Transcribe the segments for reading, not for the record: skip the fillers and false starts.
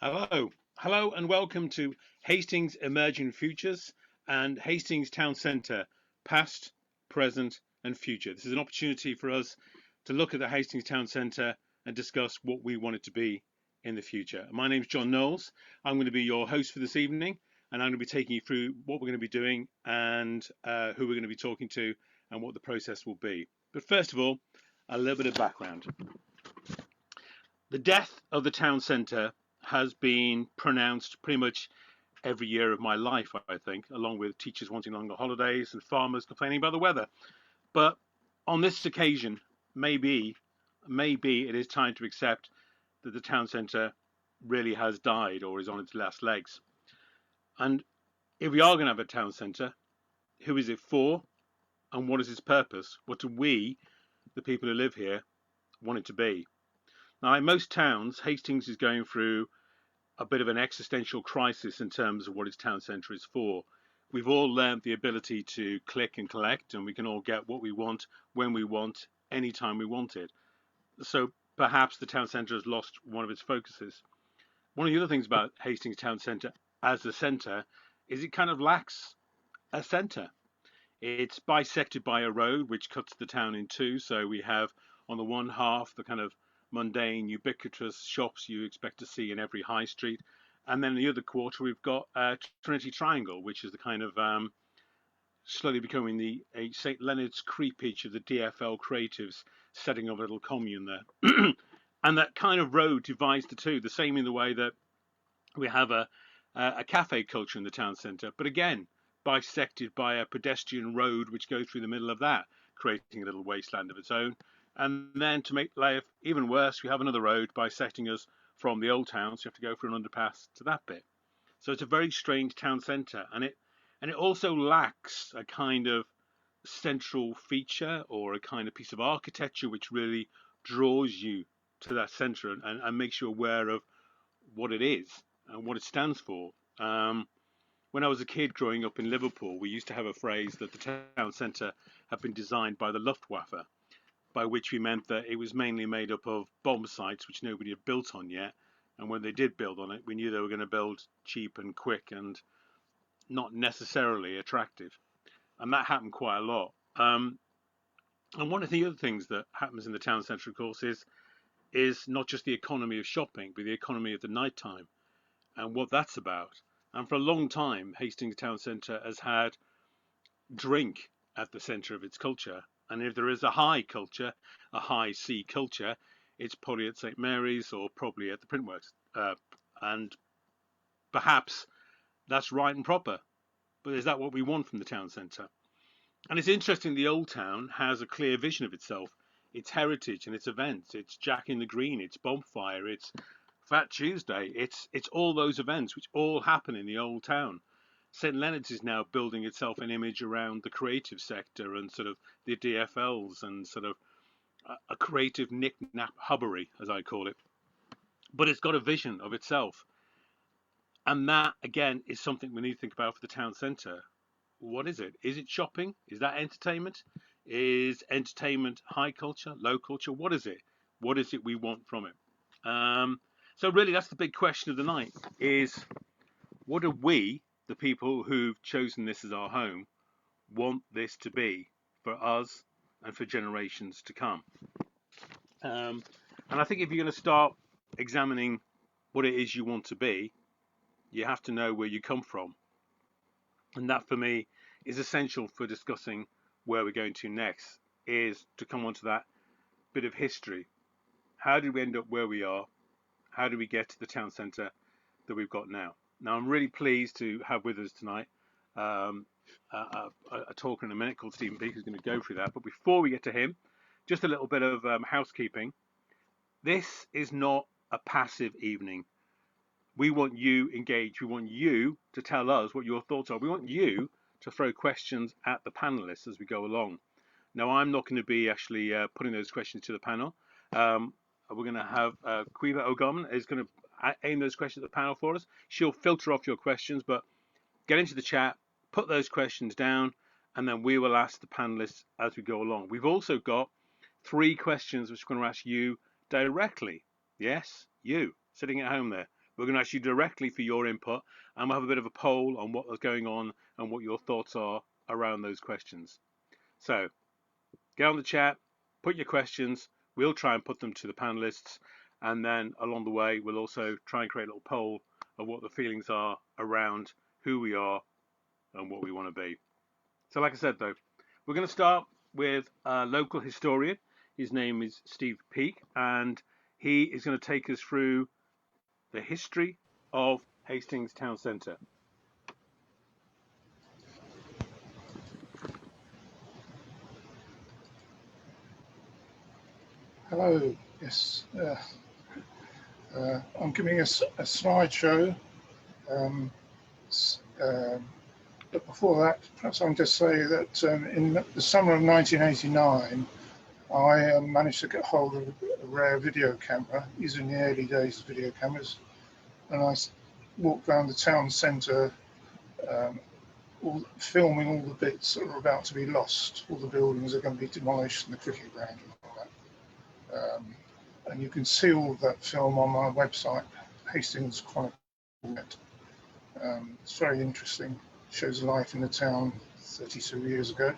Hello, and welcome to Hastings Emerging Futures and Hastings Town Centre, past, present, and future. This is an opportunity for us to look at the Hastings Town Centre and discuss what we want it to be in the future. My name is John Knowles. I'm going to be your host for this evening, and I'm going to be taking you through what we're going to be doing and who we're going to be talking to and what the process will be. But first of all, a little bit of background. The death of the town centre has been pronounced pretty much every year of my life, I think, along with teachers wanting longer holidays and farmers complaining about the weather. But on this occasion, maybe it is time to accept that the town centre really has died or is on its last legs. And if we are going to have a town centre, who is it for and what is its purpose? What do we, the people who live here, want it to be? Now, in most towns, Hastings is going through a bit of an existential crisis in terms of what its town centre is for. We've all learned the ability to click and collect, and we can all get what we want, when we want, anytime we want it. So perhaps the town centre has lost one of its focuses. One of the other things about Hastings Town Centre as a centre is it kind of lacks a centre. It's bisected by a road which cuts the town in two. So we have on the one half the kind of mundane, ubiquitous shops you expect to see in every high street. And then in the other quarter, we've got Trinity Triangle, which is the kind of slowly becoming the St. Leonard's creepage of the DFL creatives setting up a little commune there. And that kind of road divides the two, the same in the way that we have a cafe culture in the town centre. But again, bisected by a pedestrian road which goes through the middle of that, creating a little wasteland of its own. And then to make life even worse, we have another road bisecting us from the old town, so you have to go through an underpass to that bit. So it's a very strange town centre, and it also lacks a kind of central feature or a kind of piece of architecture which really draws you to that centre and makes you aware of what it is and what it stands for. When I was a kid growing up in Liverpool, we used to have a phrase that the town centre had been designed by the Luftwaffe, by which we meant that it was mainly made up of bomb sites which nobody had built on yet. And when they did build on it, we knew they were going to build cheap and quick and not necessarily attractive. And that happened quite a lot. And one of the other things that happens in the town centre, of course, is not just the economy of shopping, but the economy of the night time and what that's about. And for a long time, Hastings Town Centre has had drink at the centre of its culture. And if there is a high culture, a high C culture, it's probably at St Mary's or probably at the Printworks. And perhaps that's right and proper. But is that what we want from the town centre? And it's interesting, the old town has a clear vision of itself, its heritage and its events. It's Jack in the Green, it's Bonfire, it's Fat Tuesday. It's all those events which all happen in the old town. St Leonard's is now building itself an image around the creative sector and sort of the DFLs and sort of a creative knick-knack hubbery, as I call it. But it's got a vision of itself. And that, again, is something we need to think about for the town centre. What is it? Is it shopping? Is that entertainment? Is entertainment high culture, low culture? What is it? What is it we want from it? So really, that's the big question of the night, is what do we, the people who've chosen this as our home, want this to be for us and for generations to come? And I think if you're going to start examining what it is you want to be, you have to know where you come from. And that, for me, is essential for discussing where we're going to next, is to come onto that bit of history. How did we end up where we are? How do we get to the town centre that we've got now? Now, I'm really pleased to have with us tonight a talker in a minute called Stephen Peake, who's going to go through that. But before we get to him, just a little bit of housekeeping. This is not a passive evening. We want you engaged. We want you to tell us what your thoughts are. We want you to throw questions at the panelists as we go along. Now, I'm not going to be actually putting those questions to the panel. We're going to have Quiva O'Gorman is going to aim those questions at the panel for us. She'll filter off your questions, but get into the chat, put those questions down, and then we will ask the panelists as we go along. We've also got 3 questions which we're going to ask you directly. Yes, you, sitting at home there. We're going to ask you directly for your input, and we'll have a bit of a poll on what was going on and what your thoughts are around those questions. So get on the chat, put your questions. We'll try and put them to the panelists, and then along the way, we'll also try and create a little poll of what the feelings are around who we are and what we want to be. So like I said, though, we're going to start with a local historian. His name is Steve Peake, and he is going to take us through the history of Hastings Town Centre. Hello, yes. I'm giving us a slideshow. But before that, perhaps I can just say that in the summer of 1989, I managed to get hold of a rare video camera, using the early days of video cameras, and I walked around the town centre, filming all the bits that are about to be lost. All the buildings are going to be demolished, and the cricket ground and all that. And you can see all of that film on my website, Hastings Chronicle. It's very interesting. It shows life in the town 32 years ago.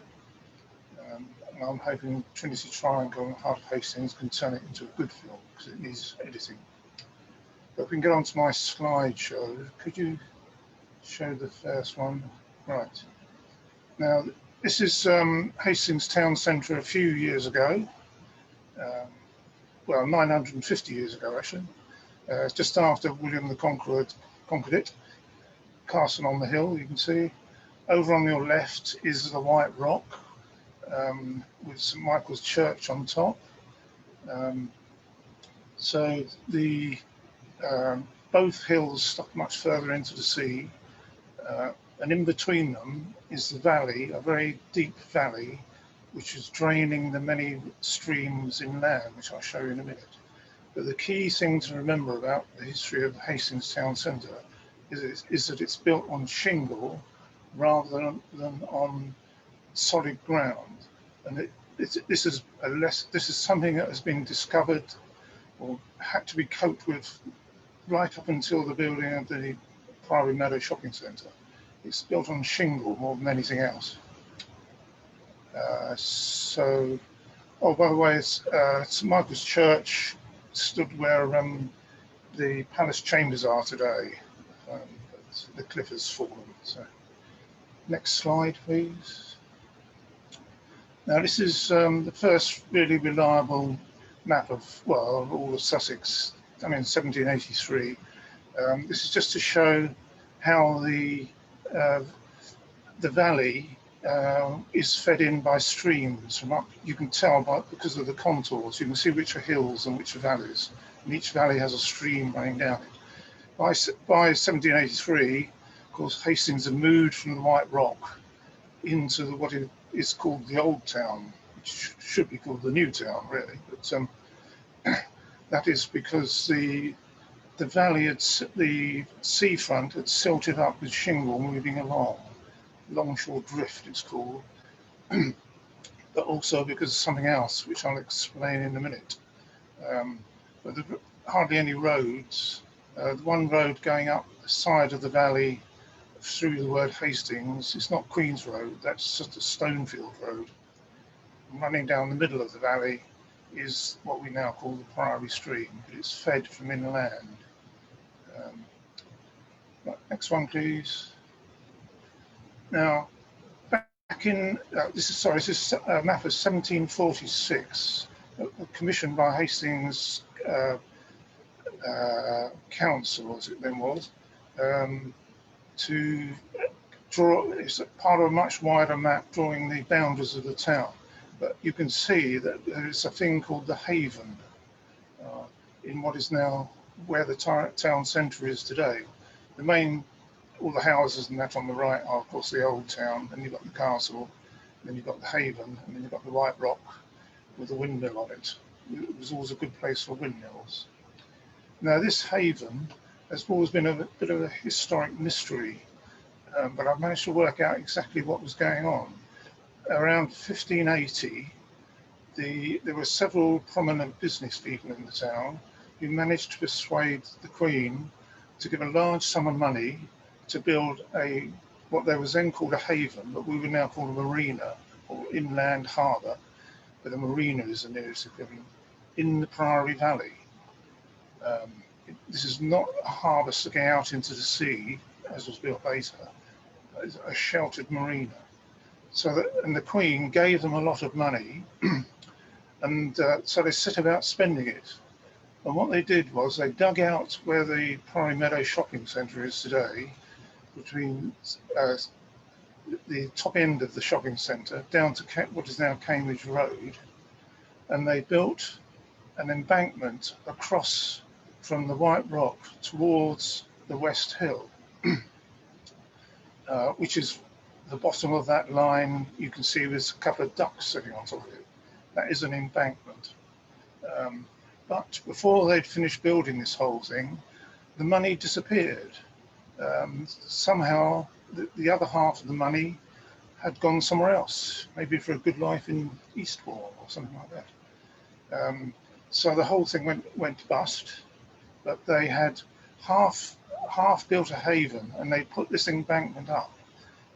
And I'm hoping Trinity Triangle and Heart of Hastings can turn it into a good film, because it needs editing. But if we can get on to my slideshow, could you show the first one? Right. Now, this is Hastings Town Centre a few years ago. Well, 950 years ago, actually. Just after William the Conqueror conquered it. Castle on the hill, you can see. Over on your left is the White Rock, with St Michael's Church on top. So the both hills stuck much further into the sea, and in between them is the valley, a very deep valley, which is draining the many streams inland, which I'll show you in a minute. But the key thing to remember about the history of Hastings Town Centre is that it's built on shingle rather than on solid ground. And this is something that has been discovered or had to be coped with right up until the building of the Priory Meadow Shopping Centre. It's built on shingle more than anything else. Oh, by the way, St Michael's Church stood where the palace chambers are today. But the cliff has fallen. So, next slide, please. Now, this is the first really reliable map of all of Sussex. I mean, 1783. This is just to show how the valley is fed in by streams from up. You can tell because of the contours. You can see which are hills and which are valleys, and each valley has a stream running down it. By 1783, of course, Hastings had moved from the White Rock into what is called the Old Town, which should be called the New Town, really. But that is because the valley, the seafront had silted up with shingle moving along. Longshore drift, it's called. But also because of something else, which I'll explain in a minute. But there are hardly any roads. The one road going up the side of the valley through the word Hastings, it's not Queen's Road, that's just a Stonefield Road. And running down the middle of the valley is what we now call the Priory Stream, but it's fed from inland. Right, next one, please. Now, back in, this is a map of 1746, commissioned by Hastings Council, as it then was, to draw. It's part of a much wider map drawing the boundaries of the town. But you can see that there's a thing called the Haven in what is now where the town centre is today. All the houses and that on the right are, of course, the old town. Then you've got the castle, then you've got the Haven, and then you've got the White Rock with a windmill on it. It was always a good place for windmills. Now, this Haven has always been a bit of a historic mystery, but I've managed to work out exactly what was going on. Around 1580, there were several prominent business people in the town who managed to persuade the Queen to give a large sum of money to build what there was then called a haven, but we would now call a marina or inland harbour, but a marina is the nearest equivalent, in the Priory Valley. This is not a harbour sticking out into the sea, as was built later. It's a sheltered marina. And the Queen gave them a lot of money, and so they set about spending it. And what they did was they dug out where the Priory Meadow shopping centre is today, between the top end of the shopping centre down to what is now Cambridge Road, and they built an embankment across from the White Rock towards the West Hill, which is the bottom of that line. You can see there's a couple of ducks sitting on top of it. That is an embankment. But before they'd finished building this whole thing, the money disappeared. Somehow the other half of the money had gone somewhere else, maybe for a good life in Eastbourne or something like that. So the whole thing went bust, but they had half built a haven, and they put this embankment up.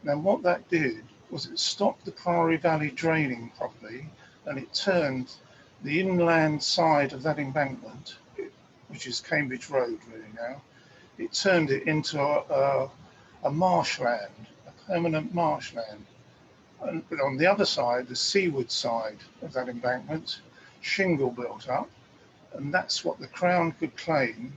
Now what that did was it stopped the Priory Valley draining properly, and it turned the inland side of that embankment, which is Cambridge Road really now, it turned it into a marshland, a permanent marshland. But on the other side, the seaward side of that embankment, shingle built up, and that's what the Crown could claim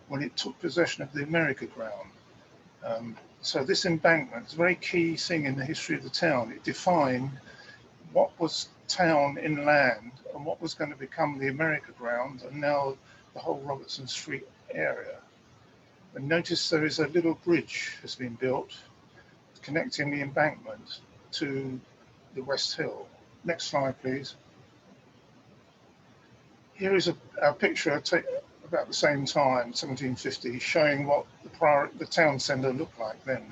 when it took possession of the America ground. So this embankment is a very key thing in the history of the town. It defined what was town inland and what was going to become the America ground, and now the whole Robertson Street area. And notice there is a little bridge has been built connecting the embankment to the West Hill. Next slide, please. Here is a picture about the same time, 1750, showing what the town centre looked like then.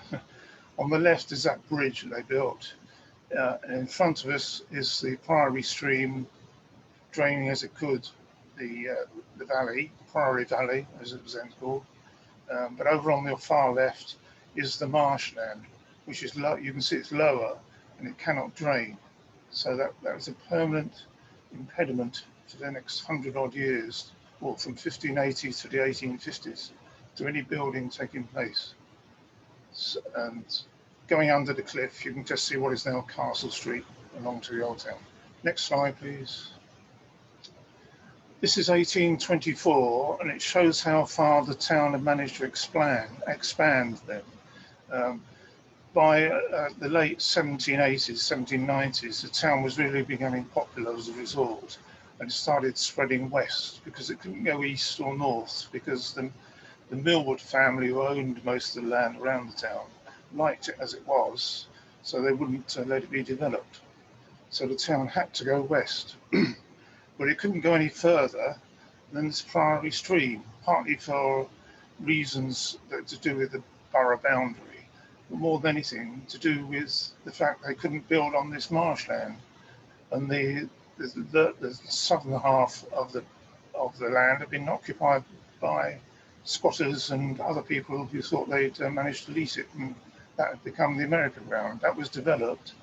On the left is that bridge that they built. And in front of us is the Priory stream draining as it could the valley, Priory Valley, as it was then called. But over on the far left is the marshland, which is low. You can see it's lower and it cannot drain. So that was a permanent impediment for the next 100-odd years, or from 1580 to the 1850s, to any building taking place. And going under the cliff, you can just see what is now Castle Street along to the Old Town. Next slide, please. This is 1824, and it shows how far the town had managed to expand then. By the late 1780s, 1790s, the town was really becoming popular as a resort, and it started spreading west because it couldn't go east or north, because the Millwood family, who owned most of the land around the town, liked it as it was, so they wouldn't let it be developed. So the town had to go west. But it couldn't go any further than this Priory stream, partly for reasons to do with the borough boundary, but more than anything to do with the fact they couldn't build on this marshland. And the southern half of the land had been occupied by squatters and other people who thought they'd managed to lease it, and that had become the American ground. That was developed,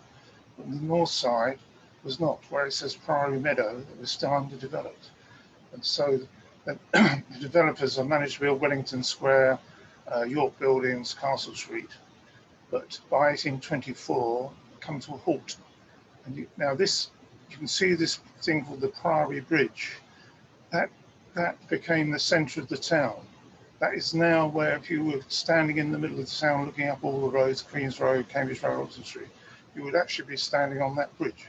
but the north side was not, where it says Priory Meadow, that was still underdeveloped. And so the developers have managed to build Wellington Square, York Buildings, Castle Street. But by 1824, come to a halt. And now this, you can see this thing called the Priory Bridge. That became the centre of the town. That is now where, if you were standing in the middle of the town looking up all the roads, Queen's Road, Cambridge Road, Robertson Street, you would actually be standing on that bridge,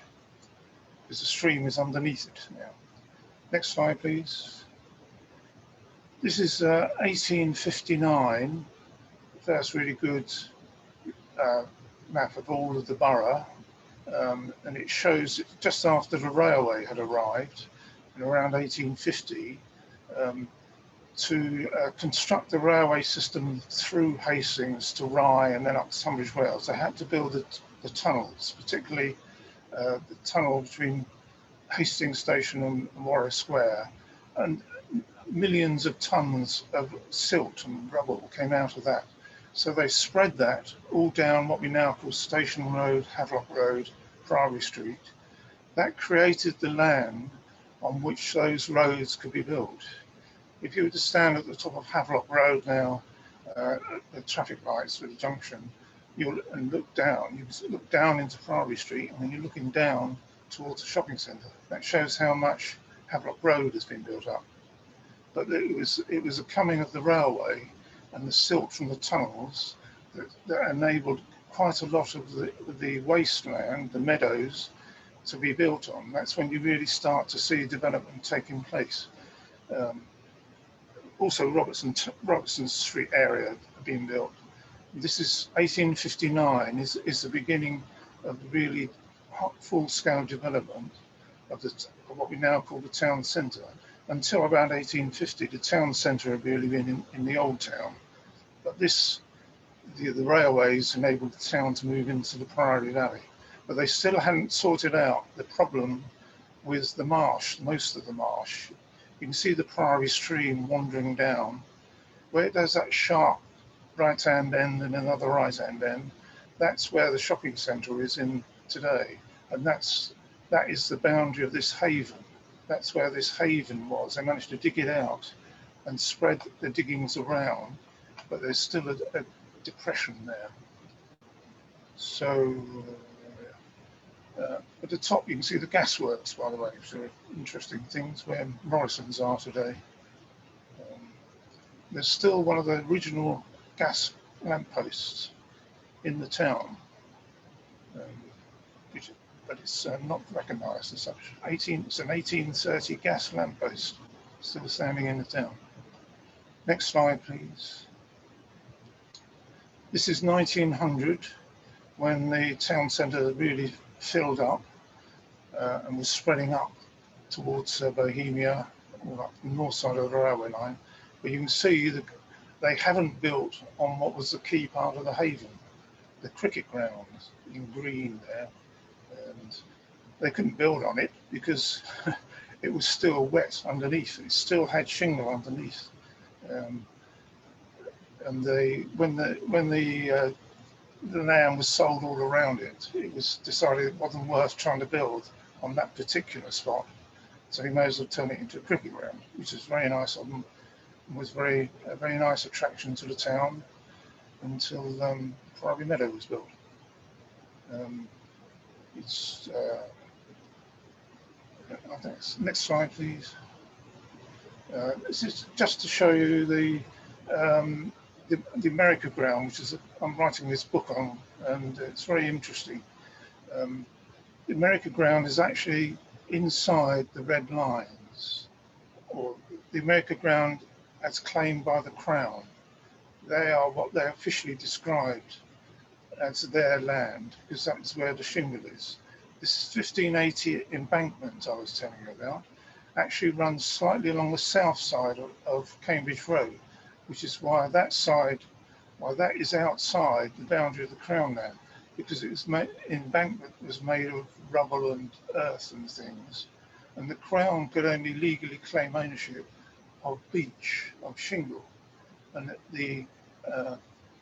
because the stream is underneath it now. Next slide, please. This is 1859, first really good map of all of the borough, and it shows it just after the railway had arrived in around 1850 to construct the railway system through Hastings to Rye and then up to Tunbridge Wells. They had to build the tunnels, particularly the tunnel between Hastings Station and Warwick Square. And millions of tons of silt and rubble came out of that. So they spread that all down what we now call Station Road, Havelock Road, Priory Street. That created the land on which those roads could be built. If you were to stand at the top of Havelock Road now, the traffic lights for the junction, and look down, you look down into Priory Street, and then you're looking down towards the shopping centre. That shows how much Havelock Road has been built up. But it was the coming of the railway and the silt from the tunnels that enabled quite a lot of the wasteland, the meadows, to be built on. That's when you really start to see development taking place. Also, Robertson Street area being built. This is 1859 is the beginning of really full-scale development of what we now call the town centre. Until about 1850, the town centre had really been in the old town, but the railways enabled the town to move into the Priory Valley. But they still hadn't sorted out the problem with the marsh, most of the marsh. You can see the Priory stream wandering down. Where it does that sharp right-hand end and another right-hand end, that's where the shopping centre is in today. And that is the boundary of this haven. That's where this haven was. They managed to dig it out and spread the diggings around, but there's still a depression there. So at the top you can see the gasworks, by the way, which are interesting things where Morrison's are today. There's still one of the original gas lampposts in the town, but it's not recognised as such. It's an 1830 gas lamppost still standing in the town. Next slide, please. This is 1900, when the town centre really filled up and was spreading up towards Bohemia, all up the north side of the railway line. But you can see that they haven't built on what was the key part of the haven, the cricket ground in green there. And they couldn't build on it because it was still wet underneath. It still had shingle underneath. And when the land was sold all around it, it was decided it wasn't worth trying to build on that particular spot. So he may as well turn it into a cricket ground, which is very nice of them. It was a very nice attraction to the town until Priory Meadow was built. I think next slide, please. This is just to show you the America ground, which is I'm writing this book on, and it's very interesting. The America ground is actually inside the red lines, or the America ground as claimed by the Crown. They are what they officially described as their land, because that's where the shingle is. This 1580 embankment I was telling you about actually runs slightly along the south side of Cambridge Road, which is why that is outside the boundary of the Crown land, because embankment was made of rubble and earth and things, and the Crown could only legally claim ownership of beach, of shingle, and the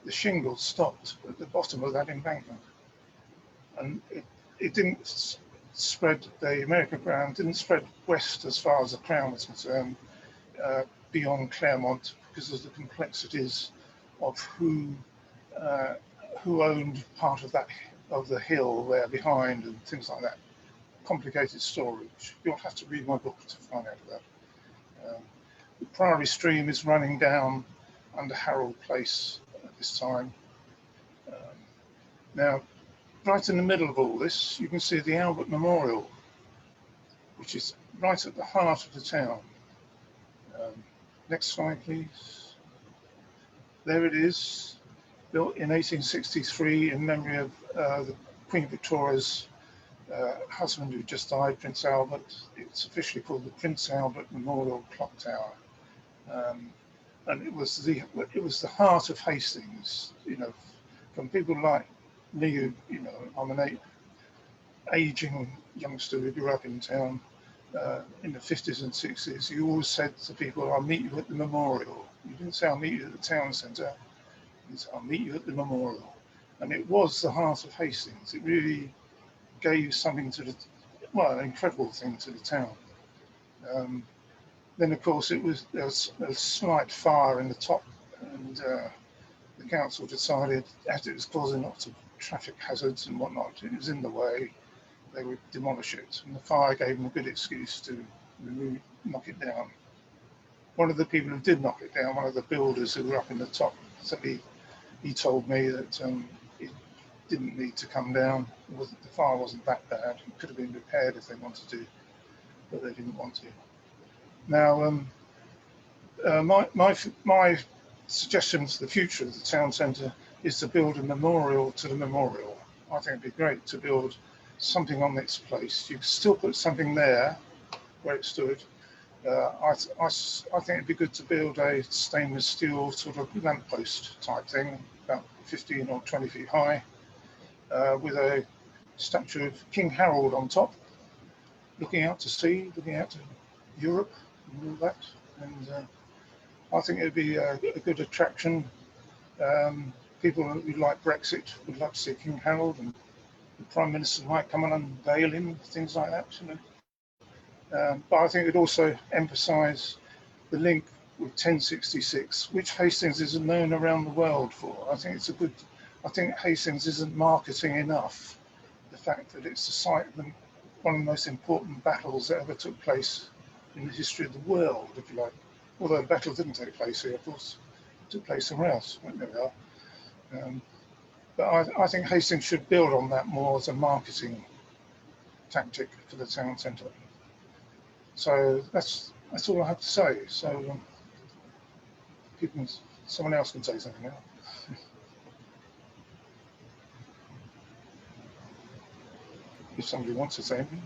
shingle stopped at the bottom of that embankment, and it didn't spread. The America ground didn't spread west as far as the Crown was concerned, beyond Claremont, because of the complexities of who owned part of the hill there behind and things like that. Complicated story, which you'll have to read my book to find out about. The Priory stream is running down under Harold Place at this time. Now, right in the middle of all this, you can see the Albert Memorial, which is right at the heart of the town. Next slide, please. There it is, built in 1863 in memory of the Queen Victoria's husband who just died, Prince Albert. It's officially called the Prince Albert Memorial Clock Tower. And it was the heart of Hastings, from people like me, I'm an aging youngster who grew up in town. in the 50s and 60s, you always said to people, I'll meet you at the memorial. You didn't say, I'll meet you at the town centre. You said, I'll meet you at the memorial. And it was the heart of Hastings. It really gave something to the, well, an incredible thing to the town. Then, of course, there was a slight fire in the top, and the council decided, as it was causing lots of traffic hazards and whatnot, it was in the way, they would demolish it. And the fire gave them a good excuse to knock it down. One of the people who did knock it down, one of the builders who were up in the top, so he told me that it didn't need to come down. The fire wasn't that bad. It could have been repaired if they wanted to, but they didn't want to. Now, my suggestion for the future of the town centre is to build a memorial to the memorial. I think it'd be great to build something on its place. You could still put something there where it stood. I think it'd be good to build a stainless steel sort of lamppost type thing, about 15 or 20 feet high, with a statue of King Harold on top, looking out to sea, looking out to Europe and all that. And I think it'd be a good attraction. People who like Brexit would like to see King Harold, and the Prime Minister might come and unveil him, things like that. You know. But I think it would also emphasise the link with 1066, which Hastings isn't known around the world for. I think Hastings isn't marketing enough the fact that it's the site of one of the most important battles that ever took place in the history of the world, if you like. Although the battle didn't take place here, of course, it took place somewhere else. There we are. But I think Hastings should build on that more as a marketing tactic for the town centre. So that's all I have to say. So someone else can say something now. If somebody wants to say anything.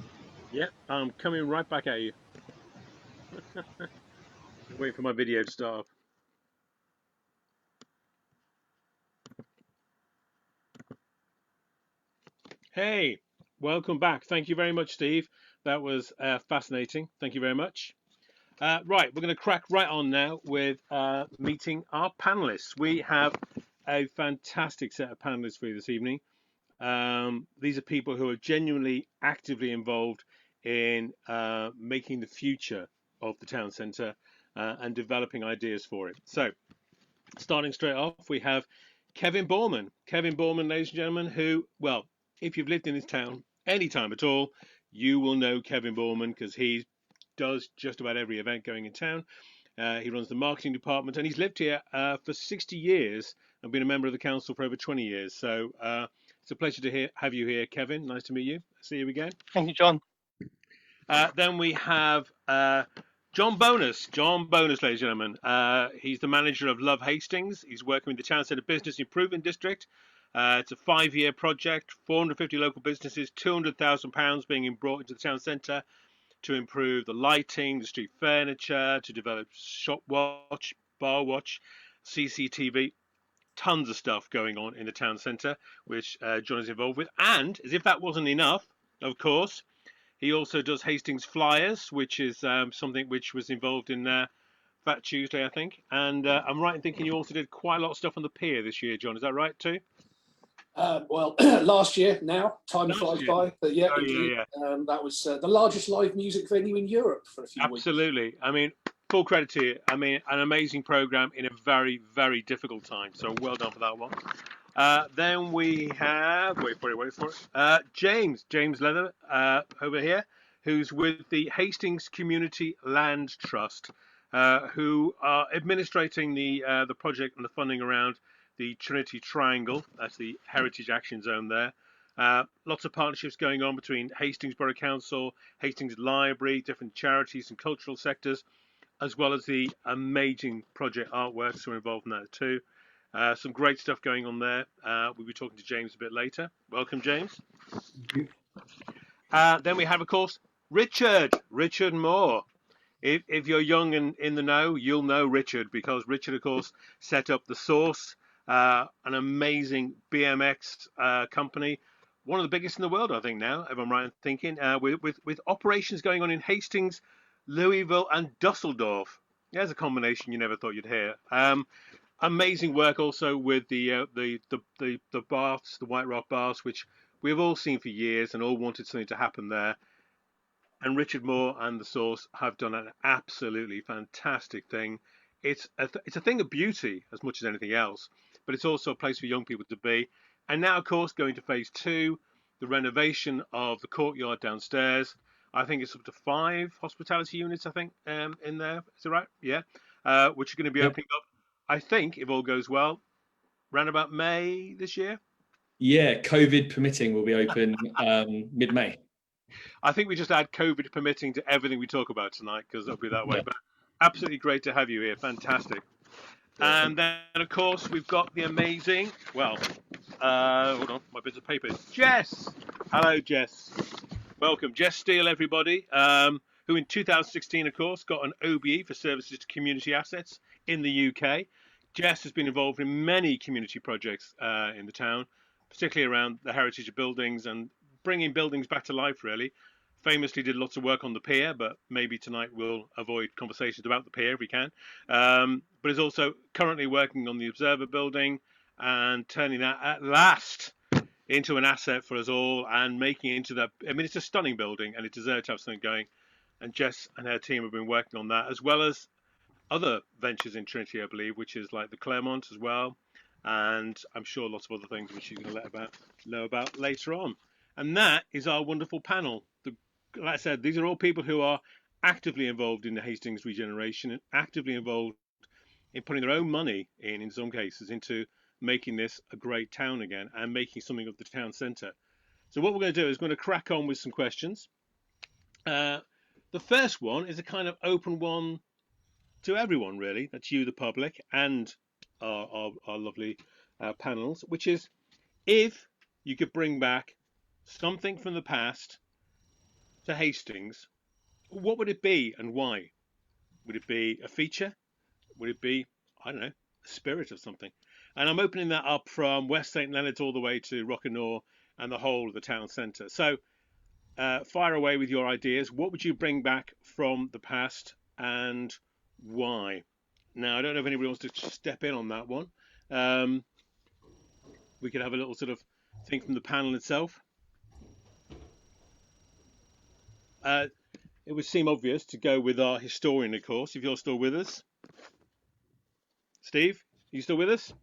Yeah, I'm coming right back at you. Wait for my video to start up. Hey, welcome back. Thank you very much, Steve. That was fascinating. Thank you very much. Right, we're going to crack right on now with meeting our panelists. We have a fantastic set of panelists for you this evening. These are people who are genuinely actively involved in making the future of the town centre and developing ideas for it. So, starting straight off, we have Kevin Borman. Kevin Borman, ladies and gentlemen, who, well, if you've lived in this town any time at all, you will know Kevin Borman because he does just about every event going in town. He runs the marketing department, and he's lived here for 60 years and been a member of the council for over 20 years. So it's a pleasure to have you here, Kevin. Nice to meet you. See you again. Thank you, John. Then we have John Bonus. John Bonus, ladies and gentlemen. He's the manager of Love Hastings. He's working with the Town Centre Business Improvement District. It's a 5-year project, 450 local businesses, £200,000 being brought into the town centre to improve the lighting, the street furniture, to develop shop watch, bar watch, CCTV, tons of stuff going on in the town centre, which John is involved with. And as if that wasn't enough, of course, he also does Hastings Flyers, which is something which was involved in Fat Tuesday, I think. And I'm right in thinking you also did quite a lot of stuff on the pier this year, John. Is that right too? Well, last year now, time flies by, but yeah, indeed. Yeah. That was the largest live music venue in Europe for a few weeks. Absolutely. I mean, full credit to you. I mean, an amazing programme in a very, very difficult time. So well done for that one. Then we have, wait for it, James Leather over here, who's with the Hastings Community Land Trust, who are administrating the project and the funding around the Trinity Triangle. That's the Heritage Action Zone there. Lots of partnerships going on between Hastings Borough Council, Hastings Library, different charities and cultural sectors, as well as the amazing project artworks who are involved in that too. Some great stuff going on there. We'll be talking to James a bit later. Welcome, James. Thank you. Then we have, of course, Richard Moore. If you're young and in the know, you'll know Richard, because Richard, of course, set up The Source, an amazing BMX company, one of the biggest in the world, I think now, if I'm right in thinking, with operations going on in Hastings, Louisville, and Dusseldorf. There's a combination you never thought you'd hear. Amazing work also with the baths, the White Rock baths, which we have all seen for years and all wanted something to happen there. And Richard Moore and the Source have done an absolutely fantastic thing. It's a thing of beauty as much as anything else, but it's also a place for young people to be. And now, of course, going to phase two, the renovation of the courtyard downstairs. I think it's up to 5 hospitality units, I think, in there. Is it right? Yeah. Which are going to be opening up, I think, if all goes well, around about May this year. Yeah, COVID permitting, will be open mid-May. I think we just add COVID permitting to everything we talk about tonight, because it'll be that way. Yeah. But absolutely great to have you here. Fantastic. Awesome. And then, of course, we've got the amazing, hold on, my bits of paper. Jess. Hello, Jess. Welcome. Jess Steele, everybody, who in 2016, of course, got an OBE for services to community assets in the UK. Jess has been involved in many community projects in the town, particularly around the heritage of buildings and bringing buildings back to life, really. Famously did lots of work on the pier, but maybe tonight we'll avoid conversations about the pier if we can. But is also currently working on the Observer building and turning that at last into an asset for us all and making it into that. I mean, it's a stunning building and it deserves to have something going. And Jess and her team have been working on that, as well as other ventures in Trinity, I believe, which is like the Claremont as well. And I'm sure lots of other things which you're going to know about later on. And that is our wonderful panel. Like I said, these are all people who are actively involved in the Hastings regeneration and actively involved in putting their own money in some cases, into making this a great town again and making something of the town centre. So what we're going to do is we're going to crack on with some questions. The first one is a kind of open one to everyone, really. That's you, the public, and our lovely panels, which is, if you could bring back something from the past to Hastings, what would it be and why? Would it be a feature? Would it be, I don't know, a spirit of something? And I'm opening that up from West St Leonard's all the way to Rockinore and the whole of the town centre. So fire away with your ideas. What would you bring back from the past and why? Now, I don't know if anybody wants to step in on that one. We could have a little sort of thing from the panel itself. It would seem obvious to go with our historian, of course, if you're still with us. Steve, are you still with us?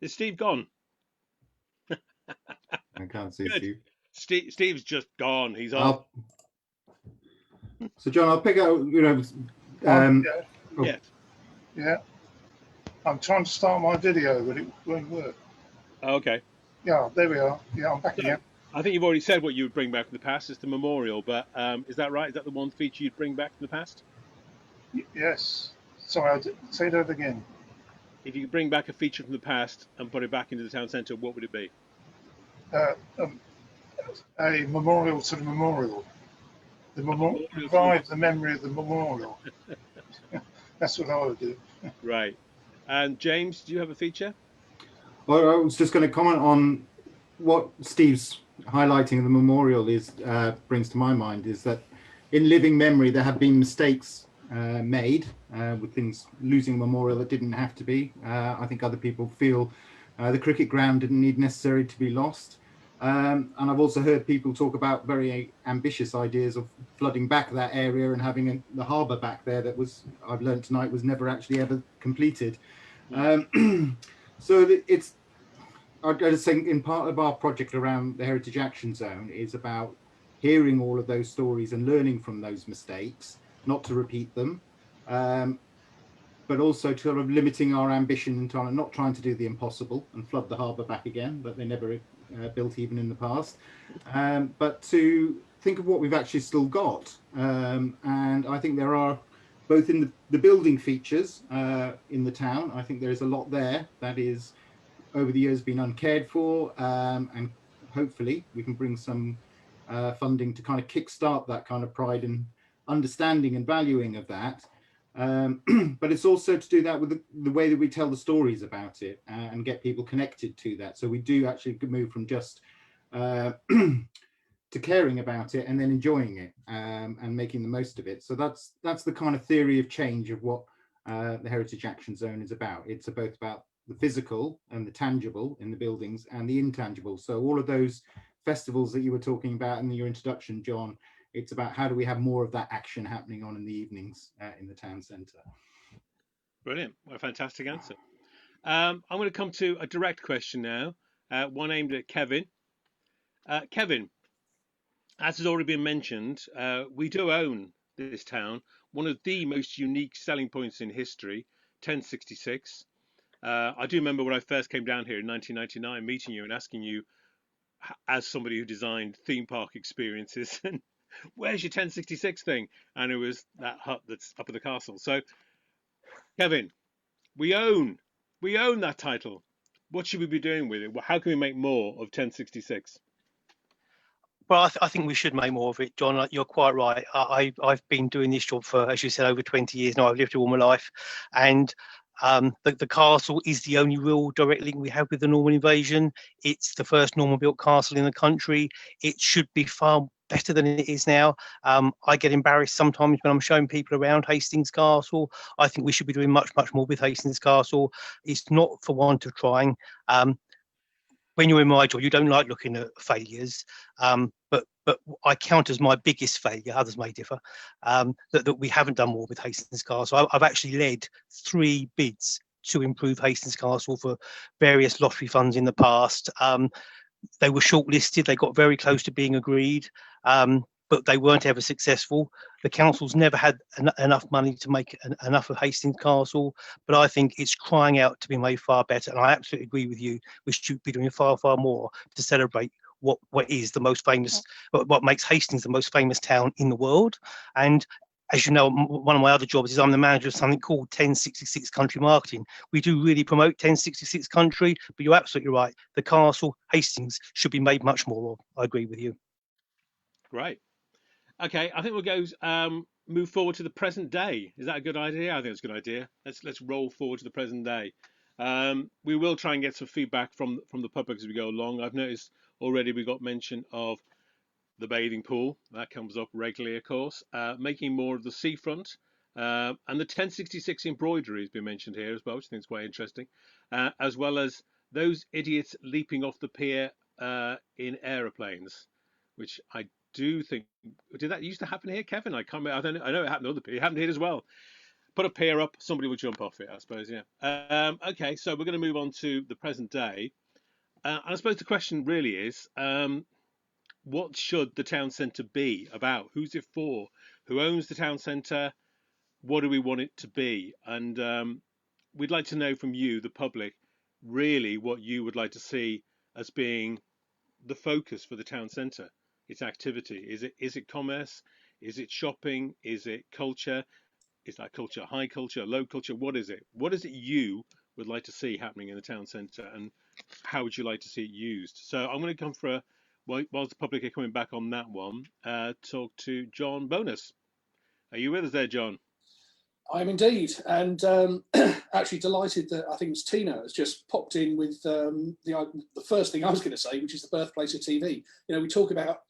Is Steve gone? I can't see Steve. Steve's just gone. He's off. So, John, I'll pick out, Yeah. I'm trying to start my video, but it won't work. Oh, okay. Yeah, there we are. Yeah, I'm back again. I think you've already said what you would bring back from the past. It's the memorial, but is that right? Is that the one feature you'd bring back from the past? Yes. Sorry, I'll say that again. If you could bring back a feature from the past and put it back into the town centre, what would it be? A memorial to the memorial. Revive the memory of the memorial. That's what I would do. Right. And James, do you have a feature? Well, I was just going to comment on what Steve's highlighting of the memorial brings to my mind is that in living memory there have been mistakes made with things losing a memorial that didn't have to be. I think other people feel the cricket ground didn't need necessarily to be lost. And I've also heard people talk about very ambitious ideas of flooding back that area and having the harbour back there that was, I've learned tonight, was never actually ever completed. So it's, I just think in part of our project around the Heritage Action Zone is about hearing all of those stories and learning from those mistakes, not to repeat them, but also to sort of limiting our ambition and not trying to do the impossible and flood the harbour back again, that they never built even in the past, but to think of what we've actually still got. And I think there are, both in the building features in the town, I think there is a lot there that is over the years been uncared for, and hopefully we can bring some funding to kind of kickstart that kind of pride and understanding and valuing of that. But it's also to do that with the way that we tell the stories about it and get people connected to that. So we do actually move from just to caring about it and then enjoying it and making the most of it. So that's the kind of theory of change of what the Heritage Action Zone is about. It's both about the physical and the tangible in the buildings and the intangible. So all of those festivals that you were talking about in your introduction, John, it's about how do we have more of that action happening on in the evenings in the town centre. Brilliant. What a fantastic answer. I'm going to come to a direct question now, one aimed at Kevin. Kevin, as has already been mentioned, we do own this town, one of the most unique selling points in history, 1066. I do remember when I first came down here in 1999, meeting you and asking you, as somebody who designed theme park experiences, and where's your 1066 thing? And it was that hut that's up at the castle. So, Kevin, we own that title. What should we be doing with it? How can we make more of 1066? Well, I think we should make more of it, John. You're quite right. I've been doing this job for, as you said, over 20 years now. I've lived here all my life, and the castle is the only real direct link we have with the Norman invasion. It's the first Norman-built castle in the country. It should be far better than it is now. I get embarrassed sometimes when I'm showing people around Hastings Castle. I think we should be doing much more with Hastings Castle. It's not for want of trying. When you're in my job, you don't like looking at failures, but I count as my biggest failure, others may differ, that we haven't done more with Hastings Castle. I've actually led 3 bids to improve Hastings Castle for various lottery funds in the past. They were shortlisted, they got very close to being agreed, but they weren't ever successful. The council's never had enough money to make enough of Hastings Castle, but I think it's crying out to be made far better. And I absolutely agree with you. We should be doing far more to celebrate what is the most famous, what makes Hastings the most famous town in the world. And as you know, one of my other jobs is I'm the manager of something called 1066 Country Marketing. We do really promote 1066 Country, but you're absolutely right. The castle, Hastings, should be made much more of. I agree with you. Great. Okay, I think we'll go move forward to the present day. Is that a good idea? I think it's a good idea. Let's roll forward to the present day. We will try and get some feedback from the public as we go along. I've noticed already we got mention of the bathing pool. That comes up regularly, of course. Making more of the seafront. And the 1066 embroidery has been mentioned here as well, which I think is quite interesting. As well as those idiots leaping off the pier in aeroplanes, which I do think, did that used to happen here, Kevin? I can't remember. I know it happened on the pier. It happened here as well. Put a pier up, somebody would jump off it, I suppose. Yeah. Okay, so we're going to move on to the present day. And I suppose the question really is, what should the town centre be about? Who's it for? Who owns the town centre? What do we want it to be? And we'd like to know from you, the public, really what you would like to see as being the focus for the town centre. Its activity. Is it commerce? Is it shopping? Is it culture? Is that culture high culture, low culture? What is it? What is it you would like to see happening in the town centre, and how would you like to see it used? So I'm going to come for whilst the public are coming back on that one, talk to John Bonus. Are you with us there, John? I'm indeed, and actually delighted that I think it's Tina has just popped in with the first thing I was going to say, which is the birthplace of TV. You know, we talk about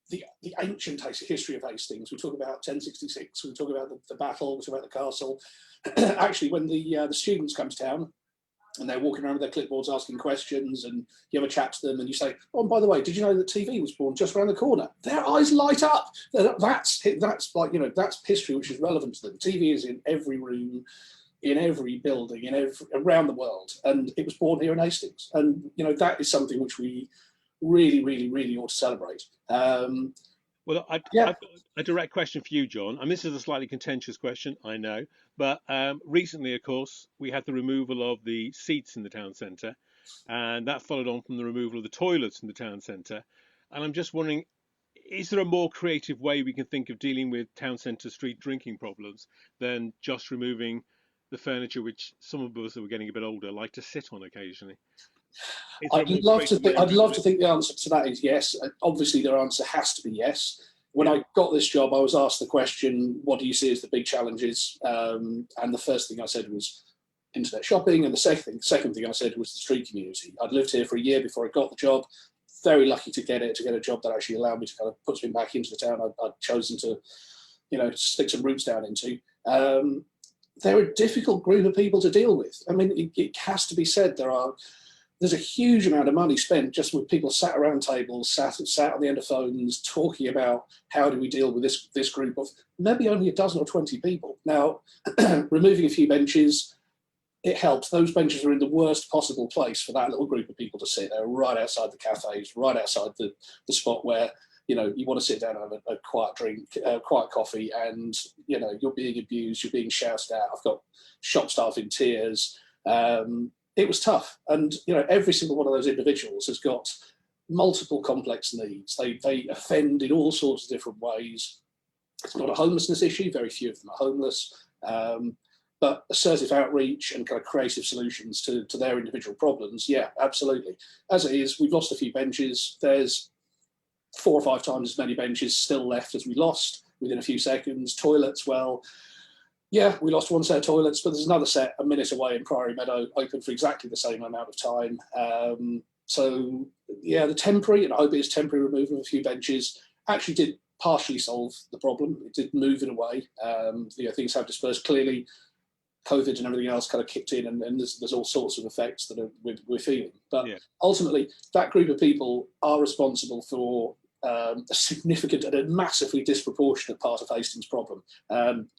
the ancient history of Hastings. We talk about 1066. We talk about the battle. We talk about the castle. Actually, when the students come to town and they're walking around with their clipboards asking questions, and you have a chat to them, and you say, "Oh, and by the way, did you know that TV was born just around the corner?" Their eyes light up. That's like, you know, that's history which is relevant to them. TV is in every room, in every building, around the world, and it was born here in Hastings. And you know, that is something which we really ought to celebrate. Well, I've got a direct question for you, John, and this is a slightly contentious question, I know, but recently, of course, we had the removal of the seats in the town centre, and that followed on from the removal of the toilets in the town centre. And I'm just wondering, is there a more creative way we can think of dealing with town centre street drinking problems than just removing the furniture, which some of us who are getting a bit older like to sit on occasionally? I'd love to think the answer to that is yes. Obviously, their answer has to be yes. When I got this job, I was asked the question, what do you see as the big challenges? And the first thing I said was internet shopping, and the second thing I said was the street community. I'd lived here for a year before I got the job. very lucky to get a job that actually allowed me to kind of put me back into the town I'd chosen to, stick some roots down into. They're a difficult group of people to deal with. I mean, it has to be said, there's a huge amount of money spent just with people sat around tables, sat on the end of phones, talking about how do we deal with this group of maybe only a dozen or 20 people. Now, removing a few benches, it helped. Those benches were in the worst possible place for that little group of people to sit. They were right outside the cafes, right outside the spot where, you want to sit down and have a quiet drink, quiet coffee, and, you're being abused, you're being shouted at. I've got shop staff in tears. It was tough. And, every single one of those individuals has got multiple complex needs. They offend in all sorts of different ways. It's not a homelessness issue. Very few of them are homeless. But assertive outreach and kind of creative solutions to their individual problems, yeah, absolutely. As it is, we've lost a few benches. There's 4 or 5 times as many benches still left as we lost within a few seconds. Toilets, well, yeah, we lost 1 set of toilets, but there's another set a minute away in Priory Meadow, open for exactly the same amount of time. So, yeah, the temporary, and I hope it is temporary removal of a few benches, actually did partially solve the problem. It did move it away. Things have dispersed. Clearly, COVID and everything else kind of kicked in, and there's all sorts of effects that we're feeling. But ultimately, that group of people are responsible for a significant and a massively disproportionate part of Hastings' problem.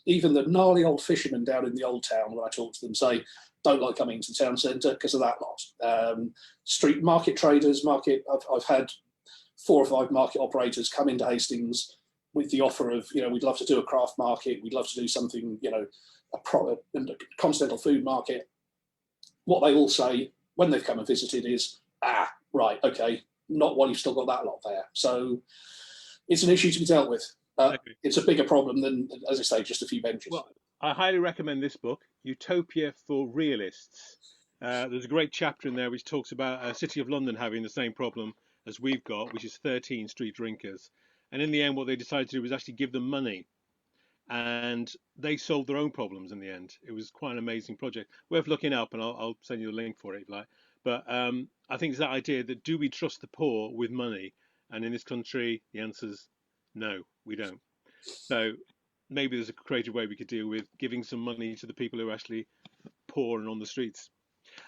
Even the gnarly old fishermen down in the old town, when I talk to them, say don't like coming into the town centre because of that lot. Street market traders, I've had 4 or 5 market operators come into Hastings with the offer of, we'd love to do a craft market, we'd love to do something, a continental food market. What they all say when they've come and visited is, right, okay, not while you've still got that lot there. So it's an issue to be dealt with. It's a bigger problem than, as I say, just a few benches. Well, I highly recommend this book, Utopia for Realists. There's a great chapter in there which talks about a City of London having the same problem as we've got, which is 13 street drinkers. And in the end, what they decided to do was actually give them money. And they solved their own problems in the end. It was quite an amazing project. Worth looking up, and I'll send you a link for it if you like. But I think it's that idea that do we trust the poor with money? And in this country, the answer's no, we don't. So maybe there's a creative way we could deal with giving some money to the people who are actually poor and on the streets.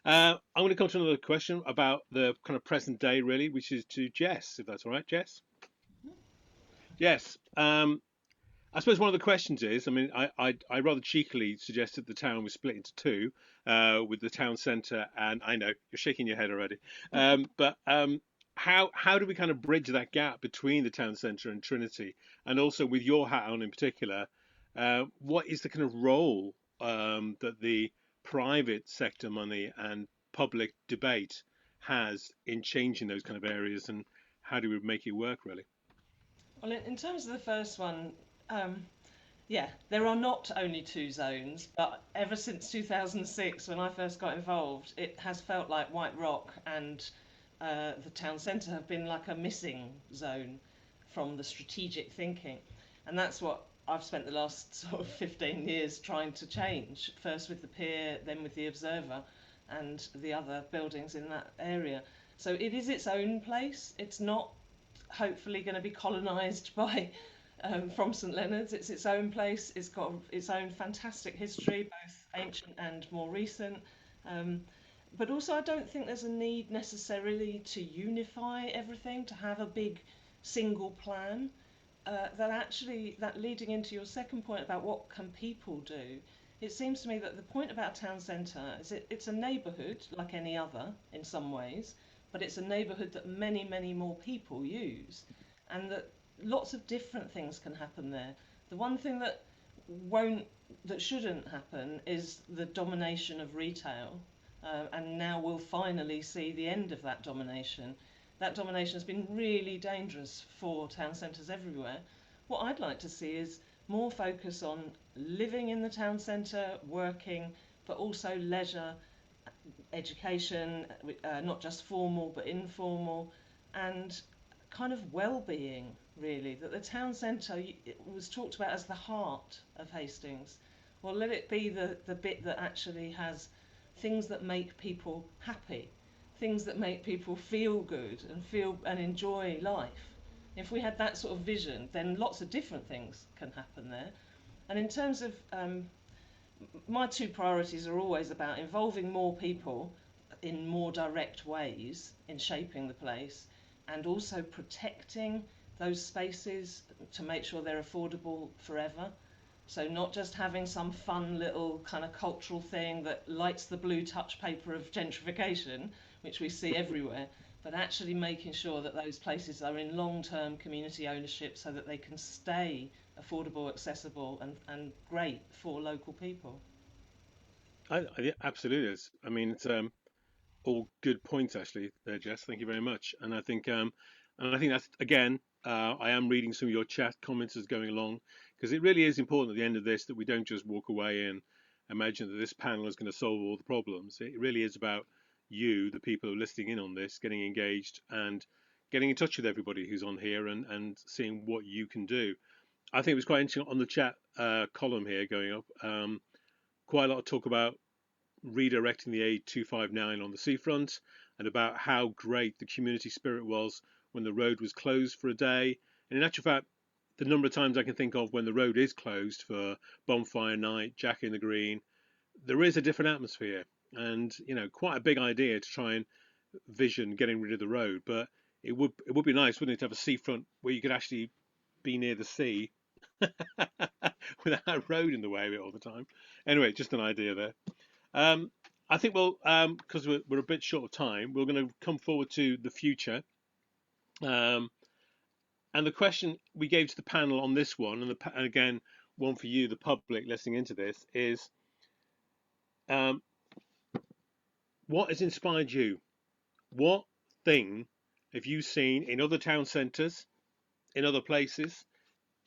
I'm going to come to another question about the kind of present day, really, which is to Jess, if that's all right, Jess. Yes. I suppose one of the questions is, I mean, I rather cheekily suggested the town was split into 2, with the town centre, and I know you're shaking your head already. But how do we kind of bridge that gap between the town centre and Trinity, and also with your hat on in particular, what is the kind of role that the private sector money and public debate has in changing those kind of areas, and how do we make it work really? Well, in terms of the first one, yeah, there are not only 2 zones, but ever since 2006, when I first got involved, it has felt like White Rock and the town centre have been like a missing zone from the strategic thinking. And that's what I've spent the last sort of 15 years trying to change, first with the pier, then with the Observer and the other buildings in that area. So it is its own place. It's not hopefully going to be colonised by from St Leonard's. It's its own place. It's got its own fantastic history, both ancient and more recent. But also I don't think there's a need necessarily to unify everything, to have a big single plan. That leading into your second point about what can people do, it seems to me that the point about town centre is it's a neighbourhood like any other in some ways, but it's a neighbourhood that many, many more people use, and that lots of different things can happen there. The one thing that shouldn't happen is the domination of retail, and now we'll finally see the end of that domination. That domination has been really dangerous for town centres everywhere. What I'd like to see is more focus on living in the town centre, working, but also leisure, education, not just formal but informal, and kind of well-being, really. That the town centre was talked about as the heart of Hastings. Well, let it be the bit that actually has things that make people happy. things that make people feel good and enjoy life. If we had that sort of vision, then lots of different things can happen there. And in terms of my two priorities are always about involving more people in more direct ways in shaping the place, and also protecting those spaces to make sure they're affordable forever. So not just having some fun little kind of cultural thing that lights the blue touch paper of gentrification, which we see everywhere, but actually making sure that those places are in long-term community ownership so that they can stay affordable, accessible, and great for local people. Absolutely is. I mean, it's all good points actually there, Jess. Thank you very much. And I think that's again, I am reading some of your chat comments as going along, because it really is important at the end of this that we don't just walk away and imagine that this panel is going to solve all the problems. It really is about you, the people who are listening in on this, getting engaged and getting in touch with everybody who's on here and seeing what you can do. I think it was quite interesting on the chat column here going up. Quite a lot of talk about redirecting the A259 on the seafront and about how great the community spirit was when the road was closed for a day. And in actual fact, the number of times I can think of when the road is closed for bonfire night, Jack in the Green, there is a different atmosphere, and quite a big idea to try and vision getting rid of the road. But it would be nice, wouldn't it, to have a seafront where you could actually be near the sea without a road in the way of it all the time. Anyway, just an idea there. I think because we're a bit short of time, we're going to come forward to the future. And the question we gave to the panel on this one, and again, one for you, the public listening into this, is what has inspired you? What thing have you seen in other town centres, in other places,